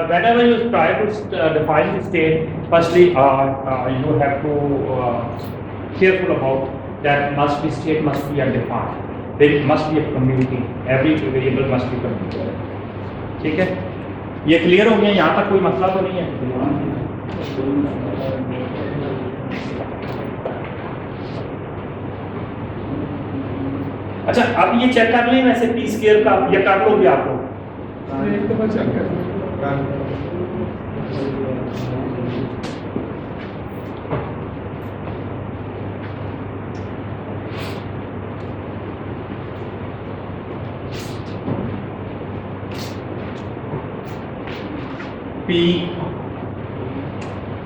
whenever you try to define the state, firstly you have to careful about that must be state must be undefined. There must be a community. Every variable must be commuted. ठीक है, ये क्लियर हो गया? यहाँ तक कोई मसला तो नहीं है? अच्छा, अब ये चेक कर लें वैसे पी स्क्वायर का, ये कर लोगे आप लोग? एक दफा चेक कर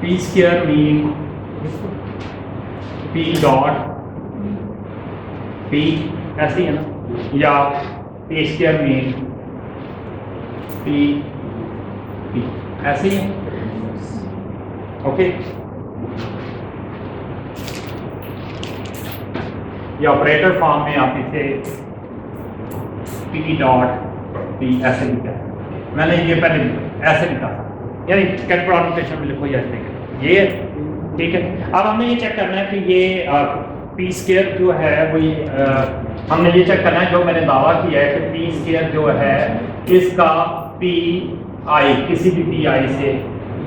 P square mean P dot P ऐसी है ना, या P square mean P ऐसी है, ओके। ये ऑपरेटर फॉर्म में आप इसे P डॉट P ऐसे लिखा है, मैंने ये पहले ऐसे लिखा था, यानी कैरेक्टर नोटेशन में लिखो ऐसे, ये ठीक है। अब हमने ये चेक करना है कि ये पी स्क्वायर जो है वही हमने ये चेक करना है, जो मैंने दावा किया है कि पी स्क्वायर जो है इसका पी आई किसी भी पी आई से,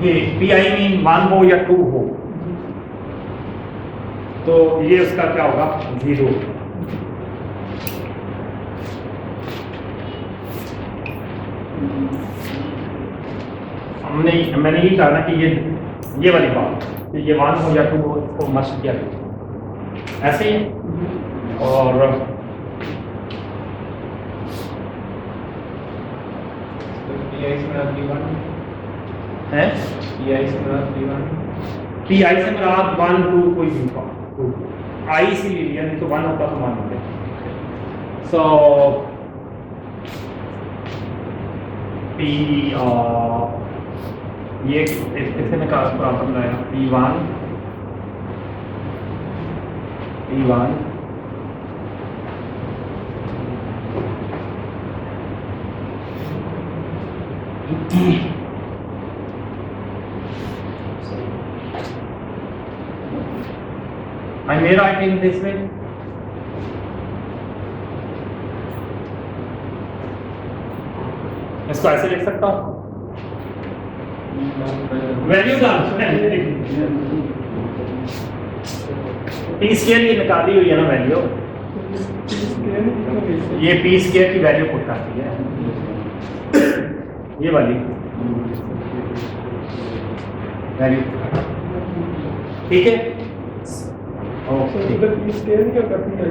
ये पी आई मीन 1 हो या 2 हो, तो ये उसका क्या होगा 0। मैंने ये कहा ना कि ये वाली बात, ये 1 हो या 2 हो, इसको मस्ट किया ऐसे ही। और है पी आई से मुराद 1 2 कोई भी आई से ले लिया, नहीं तो 1 होता तो 1 होता। सो पी ये इससे में प्रॉब्लम आया P1 I may write in this way. इसको ऐसे लिख सकता हूँ, वैल्यू पी स्क्वायर की निकाली हुई है ना वैल्यू, ये पी स्क्वायर की वैल्यू पुट करती है, ये वाली वैल्यू, ठीक है। पी स्क्वायर क्या करती है?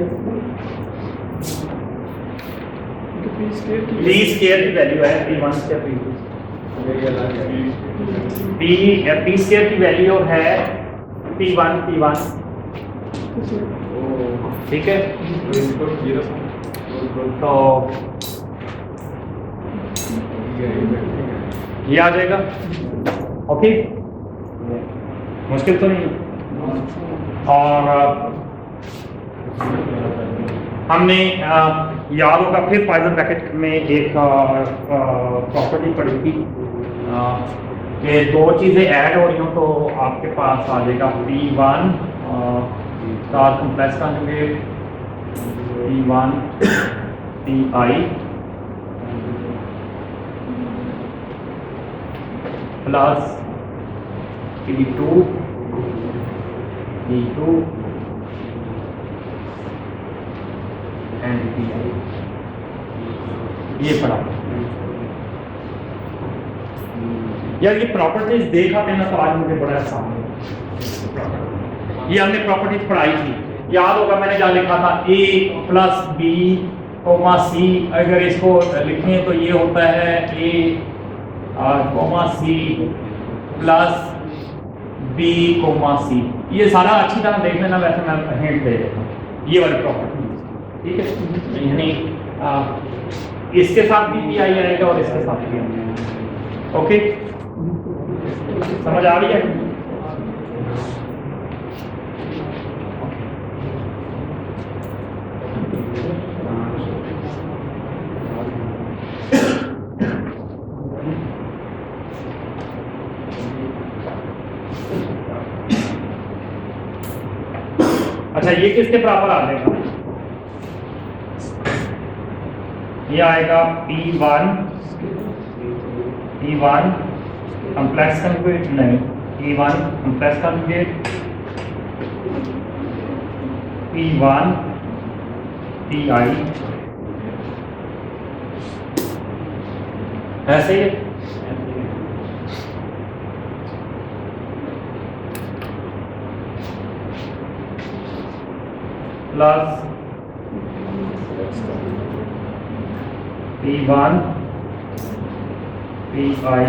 पी स्क्वायर की वैल्यू है P1 से पी स्क्वायर की वैल्यू है P1 ठीक है। तो ये आ जाएगा, ओके, मुश्किल तो नहीं है। और हमने याद होगा फिर पाइथन ब्रैकेट में एक प्रॉपर्टी पढ़ी थी कि दो चीज़ें ऐड हो रही हो तो आपके पास आ जाएगा P1 का complex conjugate P1 Pi plus P2 and Pi, ये पढ़ा यार। ये प्रॉपर्टीज देखा देना तो आज मुझे बड़ा आसान है। ये हमने प्रॉपर्टीज पढ़ाई थी, याद होगा मैंने क्या लिखा था, A plus B comma C, अगर इसको लिखें तो ये होता है A comma C plus B comma C। ये सारा अच्छी तरह देख लेना, वैसे मैं हिंट दे देता हूँ, ये वाली प्रॉपर्टी ठीक है। यानी इसके साथ भी Pi आएगा और इसके साथ भी, ओके। समझ आ रही है? अच्छा, ये किसके बराबर आ जाएगा? ये आएगा P1 कॉम्प्लेक्स कंजुगेट नहीं, P1 complex conjugate P1 PI ऐसे ही प्लस P1 PI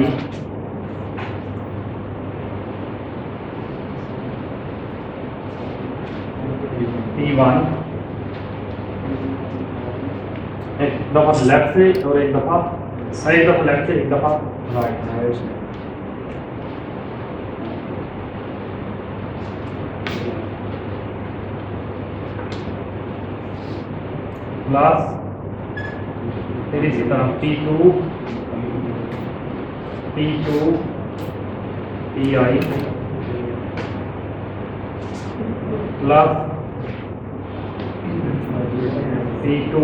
P1 एक दफा लेफ्ट से और एक दफा लेफ्ट से एक दफा राइट। प्लस फिर इसी तरह P2 PI plus P2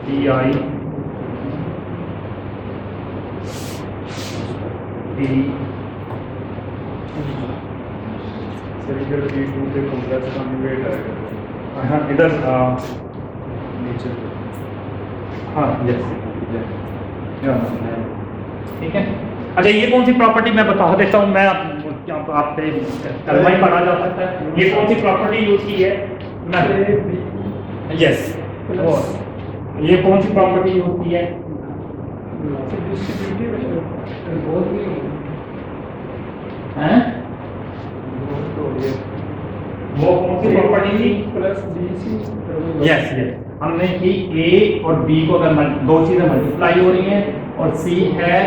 PI P P2 पे कॉम्प्लेक्स कंजुगेट आएगा। हाँ इधर नीचे हाँ यस ठीक है। अच्छा, ये कौन सी प्रॉपर्टी मैं बता देता हूँ, मैं आपसे कलमा ही पढ़ा जा सकता है। ये कौन सी प्रॉपर्टी यूज की है? यस, ये कौन सी प्रॉपर्टी यूज की है? हैं? वो कौन सी प्रॉपर्टी थी? प्लस BC यस हमने की A और B को अगर दो चीजें मल्टीप्लाई हो रही हैं और C है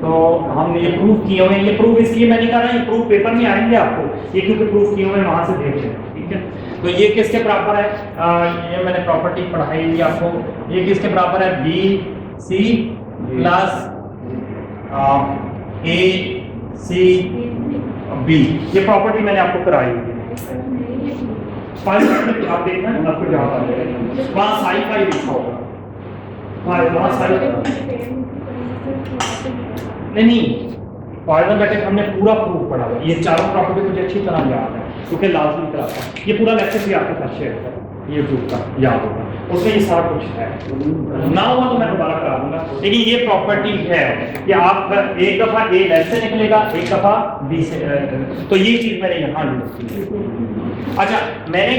तो हमने ये प्रूफ किए हुए हैं। ये प्रूफ इसलिए मैं नहीं कर रहा, ये प्रूफ पेपर में आएंगे आपको, ये क्योंकि प्रूफ किए हुए हैं वहां से देख लें, ठीक है। तो ये किसके बराबर है? ये मैंने प्रॉपर्टी पढ़ाई थी आपको। ये किसके बराबर है? BC plus AC B। ये प्रॉपर्टी मैंने आपको कराई हुई है। आप देखना आपको जहाँ वहाँ साई फाई लिखा होगा, वहाँ साई नहीं पॉइजन बैठक हमने पूरा प्रूफ पढ़ा हुआ। ये चारों प्रॉपर्टी मुझे अच्छी तरह याद है क्योंकि लाजमी कराता है। ये पूरा लेक्चर भी आपके साथ शेयर करें यूट्यूब का, याद होगा उसमें ये सारा कुछ है। ना हुआ तो मैं दोबारा करा दूंगा, लेकिन ये प्रॉपर्टी है कि आप एक दफा A लेफ्ट से निकलेगा, एक दफा B से, तो ये चीज मैंने यहाँ ली। अच्छा मैंने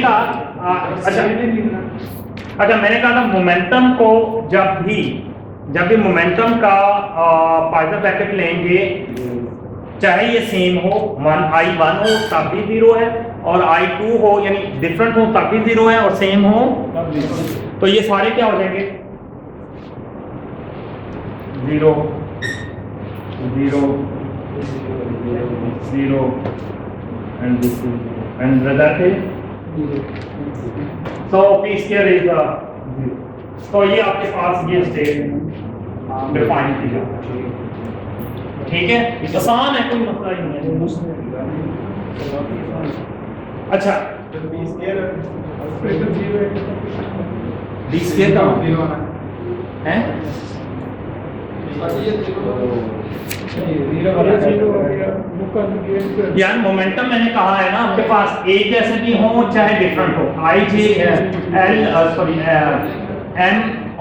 कहा था मोमेंटम को जब भी मोमेंटम का पॉइजन ब्रैकेट लेंगे, चाहे ये सेम हो, I1 हो तब भी 0 है और I2 हो यानी डिफरेंट हो तब भी 0 है और सेम हो तो ये सारे क्या हो जाएंगे? 0 0 0 and this is 0 and that is so P square is 0। तो ये आपके पास ये स्टेट डिफाइन किया, ठीक है, आसान है, कोई मसला ही नहीं है। अच्छा B स्क्वायर D स्क्वायर का है यार मोमेंटम मैंने कहा है ना आपके पास एक जैसे भी हो चाहे डिफरेंट हो, M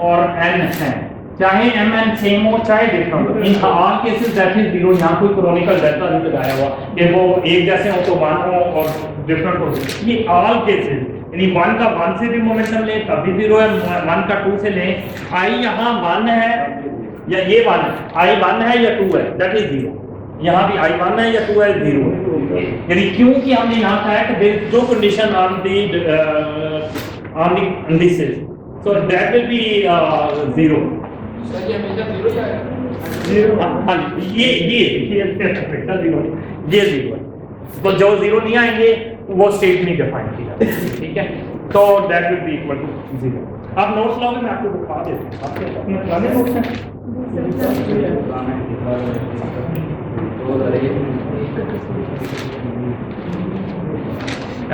और N है, चाहे MN सेम हो चाहे डिफरेंट हो, in all cases that is 0। यहाँ कोई क्रोनिकल डेल्टा नहीं लगाया हुआ कि वो एक जैसे हो तो 1 हो और डिफरेंट हो, ये ऑल केसेस यानी 1 का 1 से भी मोमेंटम ले तब भी 0 है, 1 का 2 से ले। I यहाँ 1 है या ये 1 है, I 1 है या 2 है दैट इज 0। यहाँ भी I 1 है या 2 है 0 है, यानी क्योंकि हमने यहाँ कहा है कि there is no condition on the indices, so that will be 0। सर ये हमेशा 0 ही आएगा। हाँ ये जीरो है। तो जो जीरो नहीं आएंगे वो स्टेट नहीं डिफाइन किया, ठीक है। तो that will be equal to zero. आप नोट्स लाओगे, मैं आपको दिखा देता हूँ। आपके अपने पुराने नोट्स हैं?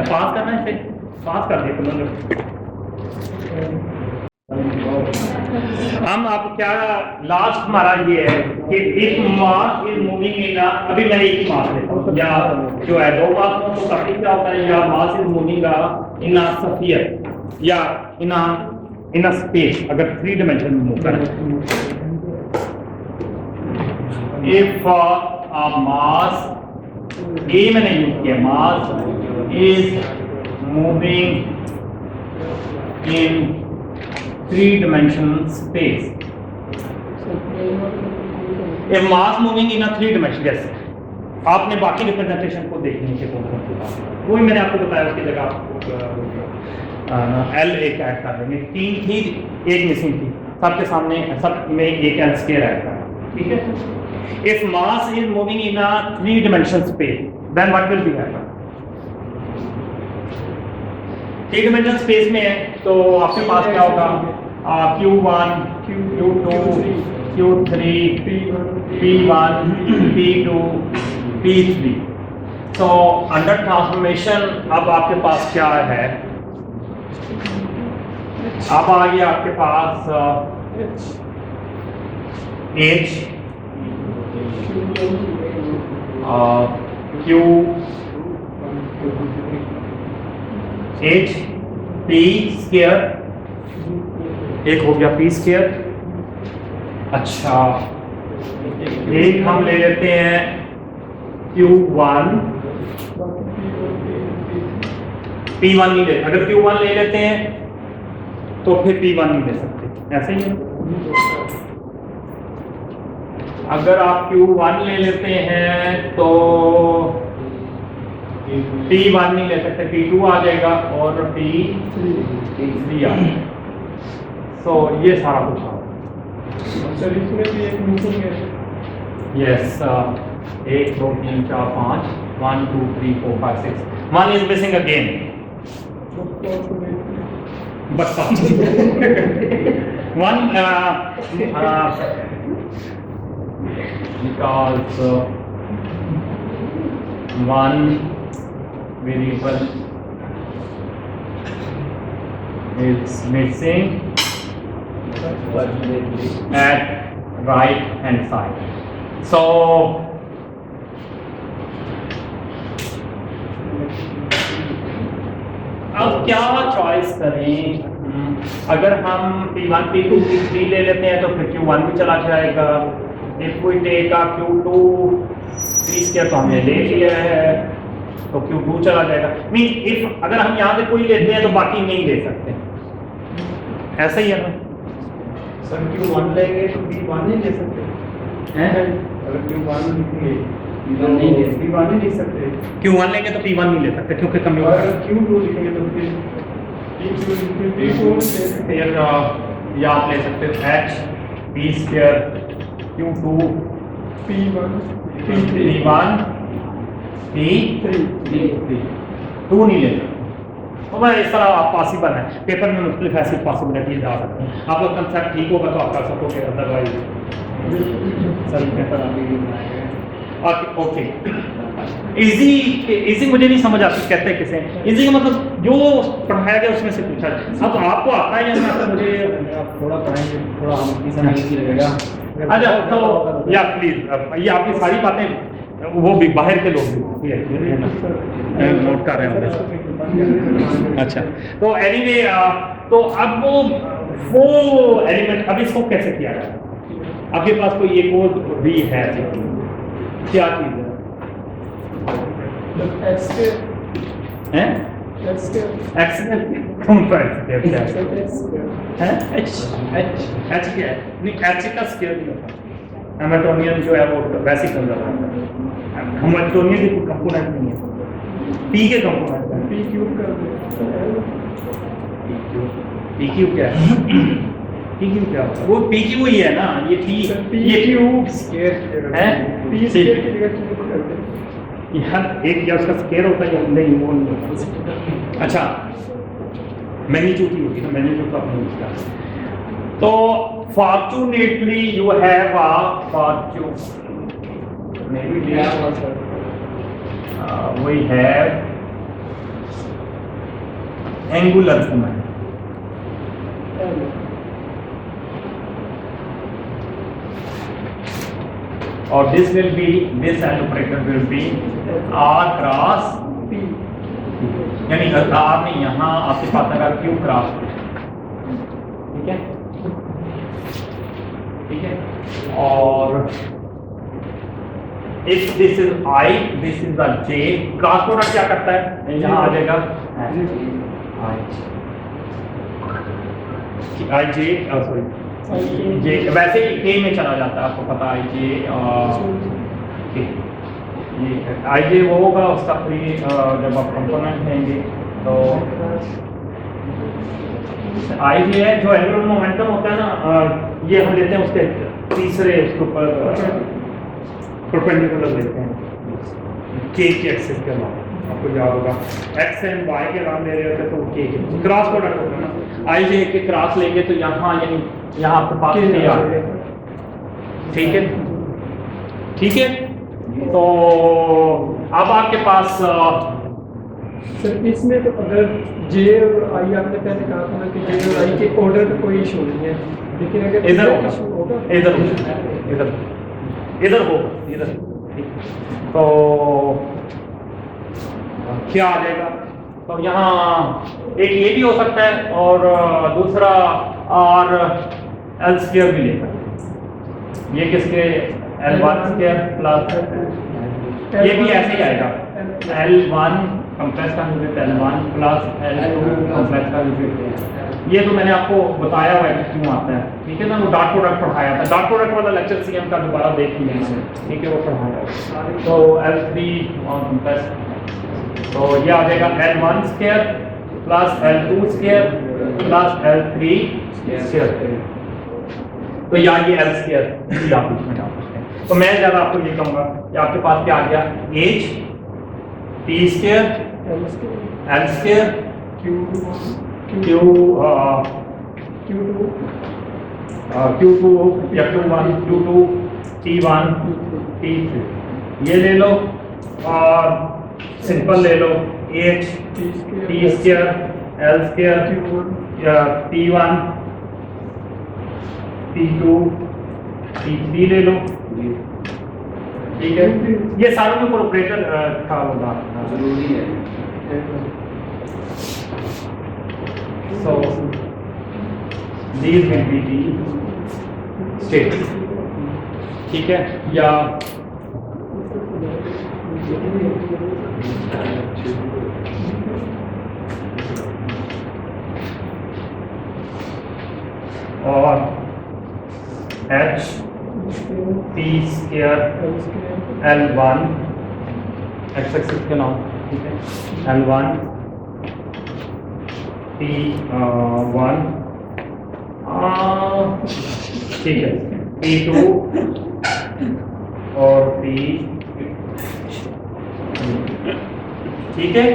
पास करना है, इसे पास कर दिया। हम आप क्या लास्ट हमारा ये है कि इफ मास इज मूविंग इन अभी मैं एक ही मास लेता हूँ, या जो है दो मास हो तो काफी क्या होता है, या मास is moving in a sphere या इन अ स्पेस, अगर 3 डायमेंशन में मूव करें। इफ अ मास ए मैंने यूज किया, मास is moving in 3-dimensional space. A mass moving in a 3-dimension, yes. आपने बाकी रिप्रेजेंटेशन को देखने के वही मैंने आपको बताया, उसकी जगह एल एक ऐड कर देंगे। 3 थी, एक मिसिंग थी, सबके सामने सब में एक एल स्क्वायर ऐड कर, ठीक है। If mass is moving in a 3-dimensional space, then what will be happen? 3-dimensional space में है तो आपके पास क्या होगा, Q1, Q2, Q3, P1, P2, P3। तो अंडर ट्रांसफॉर्मेशन अब आपके पास क्या है, अब आ गया आपके पास H, Q, H, P square, एक हो गया P स्क्वायर। अच्छा, एक हम ले लेते हैं Q1, P1 नहीं ले, अगर Q1 ले लेते हैं तो फिर P1 नहीं ले सकते, ऐसे ही है। अगर आप Q1 ले लेते हैं तो P1 नहीं ले सकते, P2 आ जाएगा और P3 आ जाएगा। तो ये सारा कुछ आ सर इसमें भी एक मिसिंग है। Yes, 1 2 3 4 5 1 2 3 4 5 6 1 is missing again, but one because one variable is missing at right hand side. So अब क्या चॉइस करें, अगर हम P1 P2 P3 ले लेते हैं तो फिर Q1 भी चला जाएगा। If we take a Q2 3 square तो हमने ले लिया है तो Q2 चला जाएगा। मीन इफ अगर हम यहाँ से कोई लेते हैं तो बाकी नहीं ले सकते, ऐसा ही है ना। सर Q1 लेंगे तो P1 नहीं ले सकते हैं? अगर Q1 लिखेंगे नहीं ले सकते। P1 नहीं लिख सकते, Q1 लेंगे तो P1 नहीं ले सकते क्योंकि और कम्यूट अगर Q2 लिखेंगे तो फिर फिर या आप ले सकते हो H P square Q2 P1 P1 P3 2 नहीं ले सकते। तो मैं इस तरह आप पॉसिबल है, पेपर में मुख्तलिफ ऐसी पॉसिबिलिटीज आ सकती हैं। आप लोग कंसेप्ट ठीक होगा तो आप कर सकोगे, अदरवाइज सभी पेपर आपके ओके। इजी मुझे नहीं समझ आती कहते हैं किसे इजी का मतलब जो पढ़ाया गया उसमें से पूछा। अब आपको आता है या नहीं आता, मुझे थोड़ा पढ़ाएंगे, थोड़ा हम समझ नहीं लगेगा। अच्छा तो या प्लीज ये आपकी सारी बातें वो भी बाहर के लोग भी नोट कर रहे हैं। अच्छा तो एनीवे तो अब वो एलिमेंट अब इसको कैसे किया जाए, आपके पास कोई एक और भी है, क्या चीज है एक्सेल कौन सा एक्सेल क्या है एच क्या है, नहीं एच का स्केल नहीं होता, हैमिल्टोनियन जो है वो वैसे ही चल रहा है, हैमिल्टोनियन की कोई कंपोनेंट नहीं है, पी के कंपोनेंट है, P क्यूब कर दो। पी क्यूब क्या है पी क्यू क्या होता है? वो पी क्यू ही है ना, ये टी ये क्यू है पी स्क्वायर की जगह क्यू कर दें। यार एक या उसका स्केयर होता है या नहीं, वो नहीं होता। अच्छा मैग्नीट्यूड की होगी ना, मैग्नीट्यूड का अपने यूज करते। तो fortunately you have a we have angular moment, or this will be, this L operator will be R cross P यानी R नहीं, यहाँ आपके पास अगर Q क्रॉस, ठीक है ठीक है, और if this is I, this is the J, cross product क्या करता है, यहाँ आ जाएगा I J, सॉरी J, वैसे ही K में चला जाता है, आपको पता I J K, ये I J वो होगा उसका फ्री, जब आप कंपोनेंट लेंगे तो I J है जो एंगुलर मोमेंटम होता है ना, ये हम लेते हैं उसके तीसरे उसके ऊपर परपेंडिकुलर लेते हैं K की एक्सिस के अलावा, आपको याद होगा X एंड Y के नाम ले रहे होते तो K के क्रॉस प्रोडक्ट होता है ना, I J के क्रॉस लेंगे तो यहाँ यानी यहाँ आपके पास K आ गया, ठीक है ठीक है। तो अब आपके पास सर इसमें तो अगर जे और आई आपने पहले कहा था ना कि जे और आई के ऑर्डर में कोई इशू नहीं है, लेकिन अगर इधर इशू होगा इधर इधर इधर होगा इधर, तो क्या आ जाएगा, तो यहाँ एक ये भी हो सकता है और दूसरा और एल स्क्वायर भी ले सकते हैं, ये किसके L1 स्क्वायर प्लस ये भी ऐसे ही आएगा L1 complex conjugate L1 plus L2 complex conjugate, ये तो मैंने आपको बताया हुआ है कि क्यों आता है, ठीक है ना, वो डॉट प्रोडक्ट पढ़ाया था, डॉट प्रोडक्ट वाला लेक्चर सीएम का दोबारा देख लीजिए, ठीक है वो पढ़ाया। तो L3 कंप्लेक्स, तो ये आ जाएगा L1 square plus L2 square plus L3 square, तो यहाँ ये L स्क्वायर आप इसमें डाल सकते हैं। तो मैं ज़्यादा आपको ये कहूँगा कि आपके पास क्या आ गया, H T square L square Q two या Q1 Q2 T1 T3 ये ले लो, और सिंपल ले लो H T square L square या T1 T2 T3 ले लो, ठीक है, ये सारों में ऑपरेटर था होगा जरूरी है। so these will be the states, ठीक है, या और H T square L1 x axis के नाम, ठीक है, L1 T1 ठीक है, T2 और T, ठीक है।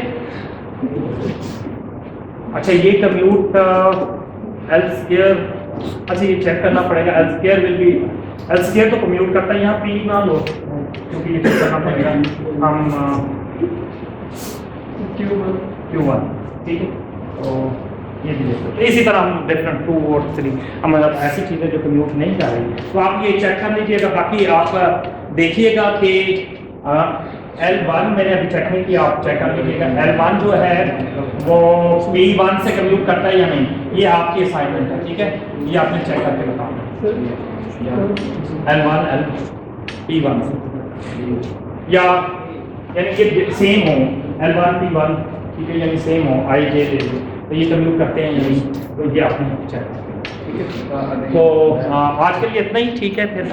अच्छा ये कम्यूट एल स्क्वायर, अच्छा ये चेक करना पड़ेगा, L square will be, L square तो कम्यूट करता है, यहाँ पी ना लो क्योंकि ये चेक करना पड़ेगा, हम Q1 ठीक है, तो ये भी देखो, इसी तरह हम डिफरेंट 2 और 3 हम ऐसी चीज़ें जो कम्यूट नहीं कर रही, तो आप ये चेक कर लीजिएगा। बाकी आप देखिएगा कि L1 मैंने अभी चेक नहीं किया, आप चेक कर लीजिएगा, L1 जो है वो P1 से कम्यूट करता है या नहीं, ये आपकी असाइनमेंट है, ठीक है, ये आपने चेक करके बताना, L1 L P1 से, या यानी कि सेम हो L1 P1, ठीक है, यानी सेम हो I J तो ये कम्यूट करते हैं या नहीं, तो ये आपने चेक करना, ठीक है। तो आज के लिए इतना ही, ठीक है, फिर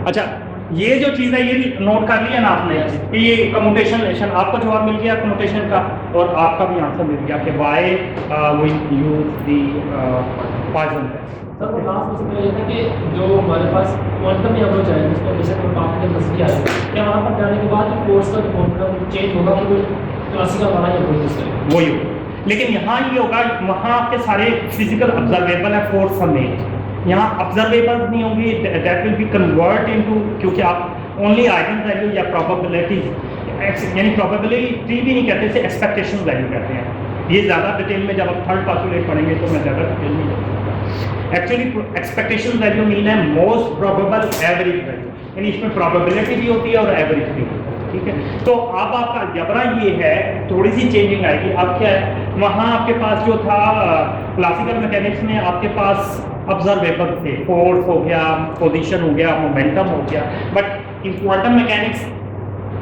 अच्छा ये जो चीज़ है ये भी नोट कर लिया ना आपने कि ये कम्यूटेशन रिलेशन, आपको जवाब मिल गया कम्यूटेशन का और आपका भी आंसर मिल गया कि why we use the Poisson test. सर वो लास्ट उसमें ये था कि जो हमारे पास क्वांटम या अप्रोच है जिसको बेशक में काफी बस किया है, क्या वहाँ पर जाने के बाद कोर्स का क्वांटम चेंज होगा कि कोई क्लासिकल वाला या कोई दूसरा? वही हो, लेकिन यहाँ ये होगा, वहाँ आपके सारे फिजिकल ऑब्जर्वेबल है फोर्स समेत, यहाँ ऑब्जर्वेबल नहीं होंगी, that will B convert into, क्योंकि आप ओनली आइगन वैल्यू या प्रोबेबिलिटी, यानी प्रोबेबिलिटी भी नहीं कहते, इसे एक्सपेक्टेशन वैल्यू कहते हैं। ये ज़्यादा डिटेल में जब आप थर्ड पासुलेट पढ़ेंगे तो मैं ज़्यादा डिटेल में बताऊंगा। एक्चुअली एक्सपेक्टेशन वैल्यू मीन है मोस्ट प्रोबेबल एवरेज वैल्यू, यानी इसमें प्रोबेबिलिटी भी होती है और एवरेज भी होती है, ठीक है। तो अब आपका जबरा ये है, थोड़ी सी चेंजिंग आएगी। अब क्या है, वहाँ आपके पास जो था क्लासिकल मैकेनिक्स में आपके पास ऑब्जर्वेबल थे, फोर्स हो गया, पोजीशन हो गया, मोमेंटम हो गया, but in quantum mechanics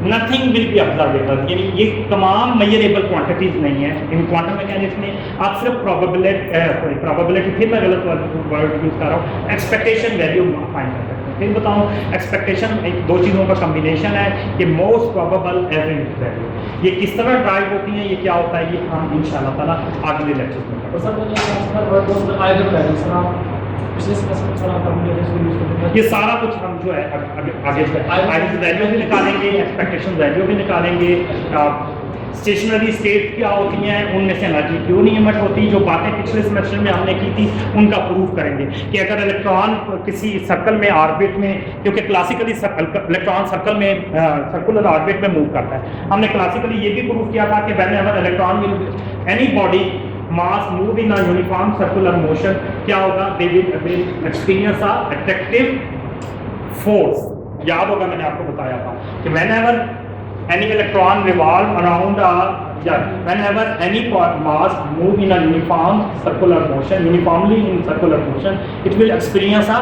nothing will be observable, यानी ये तमाम मेजरेबल क्वांटिटीज नहीं है इन क्वांटम मैकेनिक्स में। आप सिर्फ प्रोबेबिलिटी फिर मैं गलत वर्ड यूज कर रहा हूँ, एक्सपेक्टेशन वैल्यू फाइंड कर सकते हैं। फिर बताऊँ, एक्सपेक्टेशन दो चीज़ों का कम्बिनेशन है कि मोस्ट प्रोबेबल एवरेज वैल्यू, ये किस तरह ड्राइव होती है, ये क्या होता है, ये हम इंशाल्लाह ताला अगले लेक्चर में तो सर मैंने आइगन वैल्यू सर आप पिछले सेमेस्टर में सर आप कम्युनिकेशन यूज करते हैं, ये सारा कुछ हम जो है आगे आइगन वैल्यू भी निकालेंगे, एक्सपेक्टेशन वैल्यू भी निकालेंगे, स्टेशनरी स्टेट क्या होती हैं, उनमें से एनर्जी क्यों नहीं इमिट होती, जो बातें पिछले सेमेस्टर में हमने की थी उनका प्रूफ करेंगे कि अगर इलेक्ट्रॉन किसी सर्कल में ऑर्बिट में, क्योंकि क्लासिकली इलेक्ट्रॉन सर्कल में सर्कुलर ऑर्बिट में मूव करता है, हमने क्लासिकली ये भी प्रूफ किया था कि whenever electron will any body mass move in a uniform circular motion, क्या होगा, they will experience a attractive force. याद होगा मैंने आपको बताया था कि whenever any electron revolve around whenever any mass move in a uniform circular motion, uniformly in circular motion, it will experience a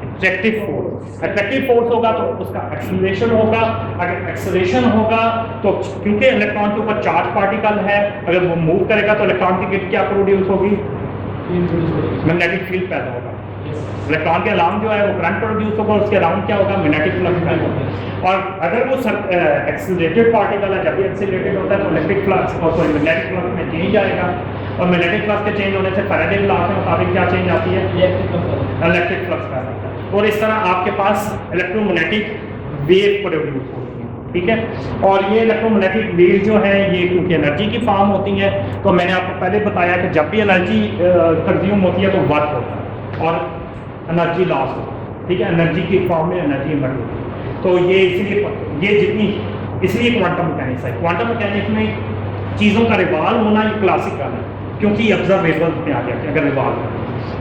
attractive force। attractive force होगा तो उसका acceleration होगा, अगर acceleration होगा तो क्योंकि इलेक्ट्रॉन के ऊपर चार्ज पार्टिकल है, अगर वो मूव करेगा तो इलेक्ट्रॉन की किट क्या प्रोड्यूस होगी, मैग्नेटिक फील्ड पैदा होगा। इलेक्ट्रॉन के अराउंड जो है वो करंट प्रोड्यूस होगा, उसके अराउंड क्या होगा, मैग्नेटिक फ्लक्स पैदा होगा। और अगर वो एक्सीलरेटेड पार्टिकल है, जब भी एक्सीलरेटेड होता है तो इलेक्ट्रिक फ्लक्स और सॉरी मैग्नेटिक फ्लक्स में चेंज आएगा, और मैग्नेटिक फ्लक्स के चेंज होने से फैराडे लॉ के मुताबिक क्या चेंज आती है, इलेक्ट्रिक फ्लक्स पैदा होता है, और इस तरह आपके पास इलेक्ट्रोमैग्नेटिक वेव प्रोड्यूस होती है, ठीक है। और ये इलेक्ट्रोमैग्नेटिक वेव जो है ये क्योंकि एनर्जी की फॉर्म होती है, तो मैंने आपको पहले बताया कि जब भी एनर्जी कंज्यूम होती है तो वर्क होता है और एनर्जी लॉस होता है, ठीक है, एनर्जी की फॉर्म में एनर्जी इमर्ट होती है। तो ये इसलिए क्वांटम मैकेनिक्स है। क्वांटम मैकेनिक्स में चीज़ों का रिवॉल्व होना ये क्लासिकल है, क्योंकि ऑब्जर्वेबल में आ गया कि अगर रिवॉल्व है।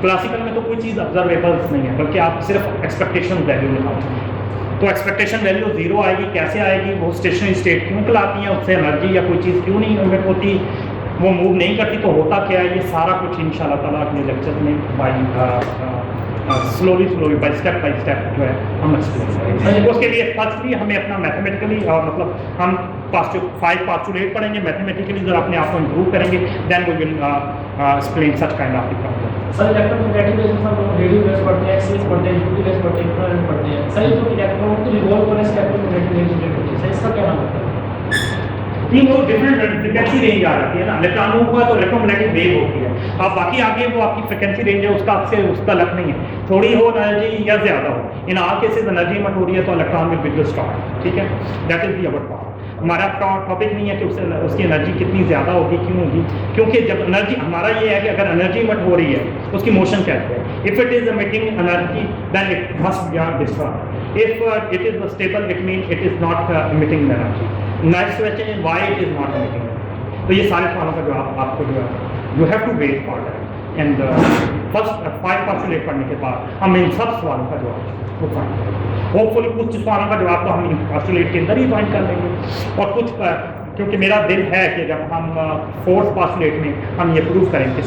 क्लासिकल में तो कोई चीज़ ऑब्जर्वेबल नहीं है, बल्कि आप सिर्फ एक्सपेक्टेशन वैल्यू निकालते हैं। तो एक्सपेक्टेशन वैल्यू जीरो आएगी, कैसे आएगी, वो स्टेशनरी स्टेट क्यों कहलाती है, उससे एनर्जी या कोई चीज़ क्यों नहीं इमिट होती, वो मूव नहीं करती, तो होता क्या है, ये सारा कुछ इंशाल्लाह ताला अपने लेक्चर में बाई स्लोली बाई स्टेप जो है हम एक्सप्लेन करेंगे। उसके लिए फर्स्टली हमें अपना मैथमेटिकली और मतलब हम 5 पास्टुलेट पढ़ेंगे, मैथमेटिकली जब अपने आप को इम्प्रूव करेंगे, then we will explain such kind of problem. Sir electromagnetic waves में हम रेडियो वेव्स पढ़ते हैं, एक्स वेव्स पढ़ते हैं, यूवी वेव्स पढ़ते हैं, इंफ्रारेड पढ़ते हैं। सर जो इलेक्ट्रॉन को रिवॉल्व करने से इलेक्ट्रोमैग्नेटिक वेव्स जनरेट होती है, सर इसका क्या नाम है? तीन वो डिफरेंट फ्रिक्वेंसी रेंज आ जाती है ना, इलेक्ट्रॉन हुआ तो इलेक्ट्रोमैग्नेटिक वेव होती है। अब बाकी आगे वो आपकी फ्रिक्वेंसी रेंज है, उसका आपसे उसका लक नहीं है, थोड़ी हो एनर्जी या ज़्यादा हो, इन आल केसेस एनर्जी मट हो रही है तो इलेक्ट्रॉन में बिग स्टार्ट, ठीक है, that is the our power. हमारा टॉपिक नहीं है कि उसकी एनर्जी कितनी ज़्यादा होगी, क्यों होगी, क्योंकि जब एनर्जी हमारा ये है कि अगर एनर्जी मट हो रही है उसकी मोशन कहते हैं, if it is emitting energy then it must be destroyed, if it is stable it mean it is not emitting energy. Next question is why it is not emitting. तो ये सारे सवालों का जवाब आपको जो है you have to wait for that, and first 5 postulate पढ़ने के बाद हम इन सब सवालों का जवाब वो फाइंड करेंगे। होपफुली कुछ सवालों का जवाब तो हम इन पास्टुलेट के अंदर ही फाइंड कर लेंगे, और कुछ क्योंकि मेरा दिल है कि जब हम 4th पास्टुलेट में हम ये प्रूव करेंगे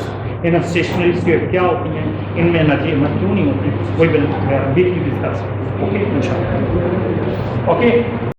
इन स्टेशनरी स्टेट क्या होती हैं, इनमें एनर्जी क्यों नहीं होती, वी विल डिस्कस। ओके, इंशाल्लाह। ओके।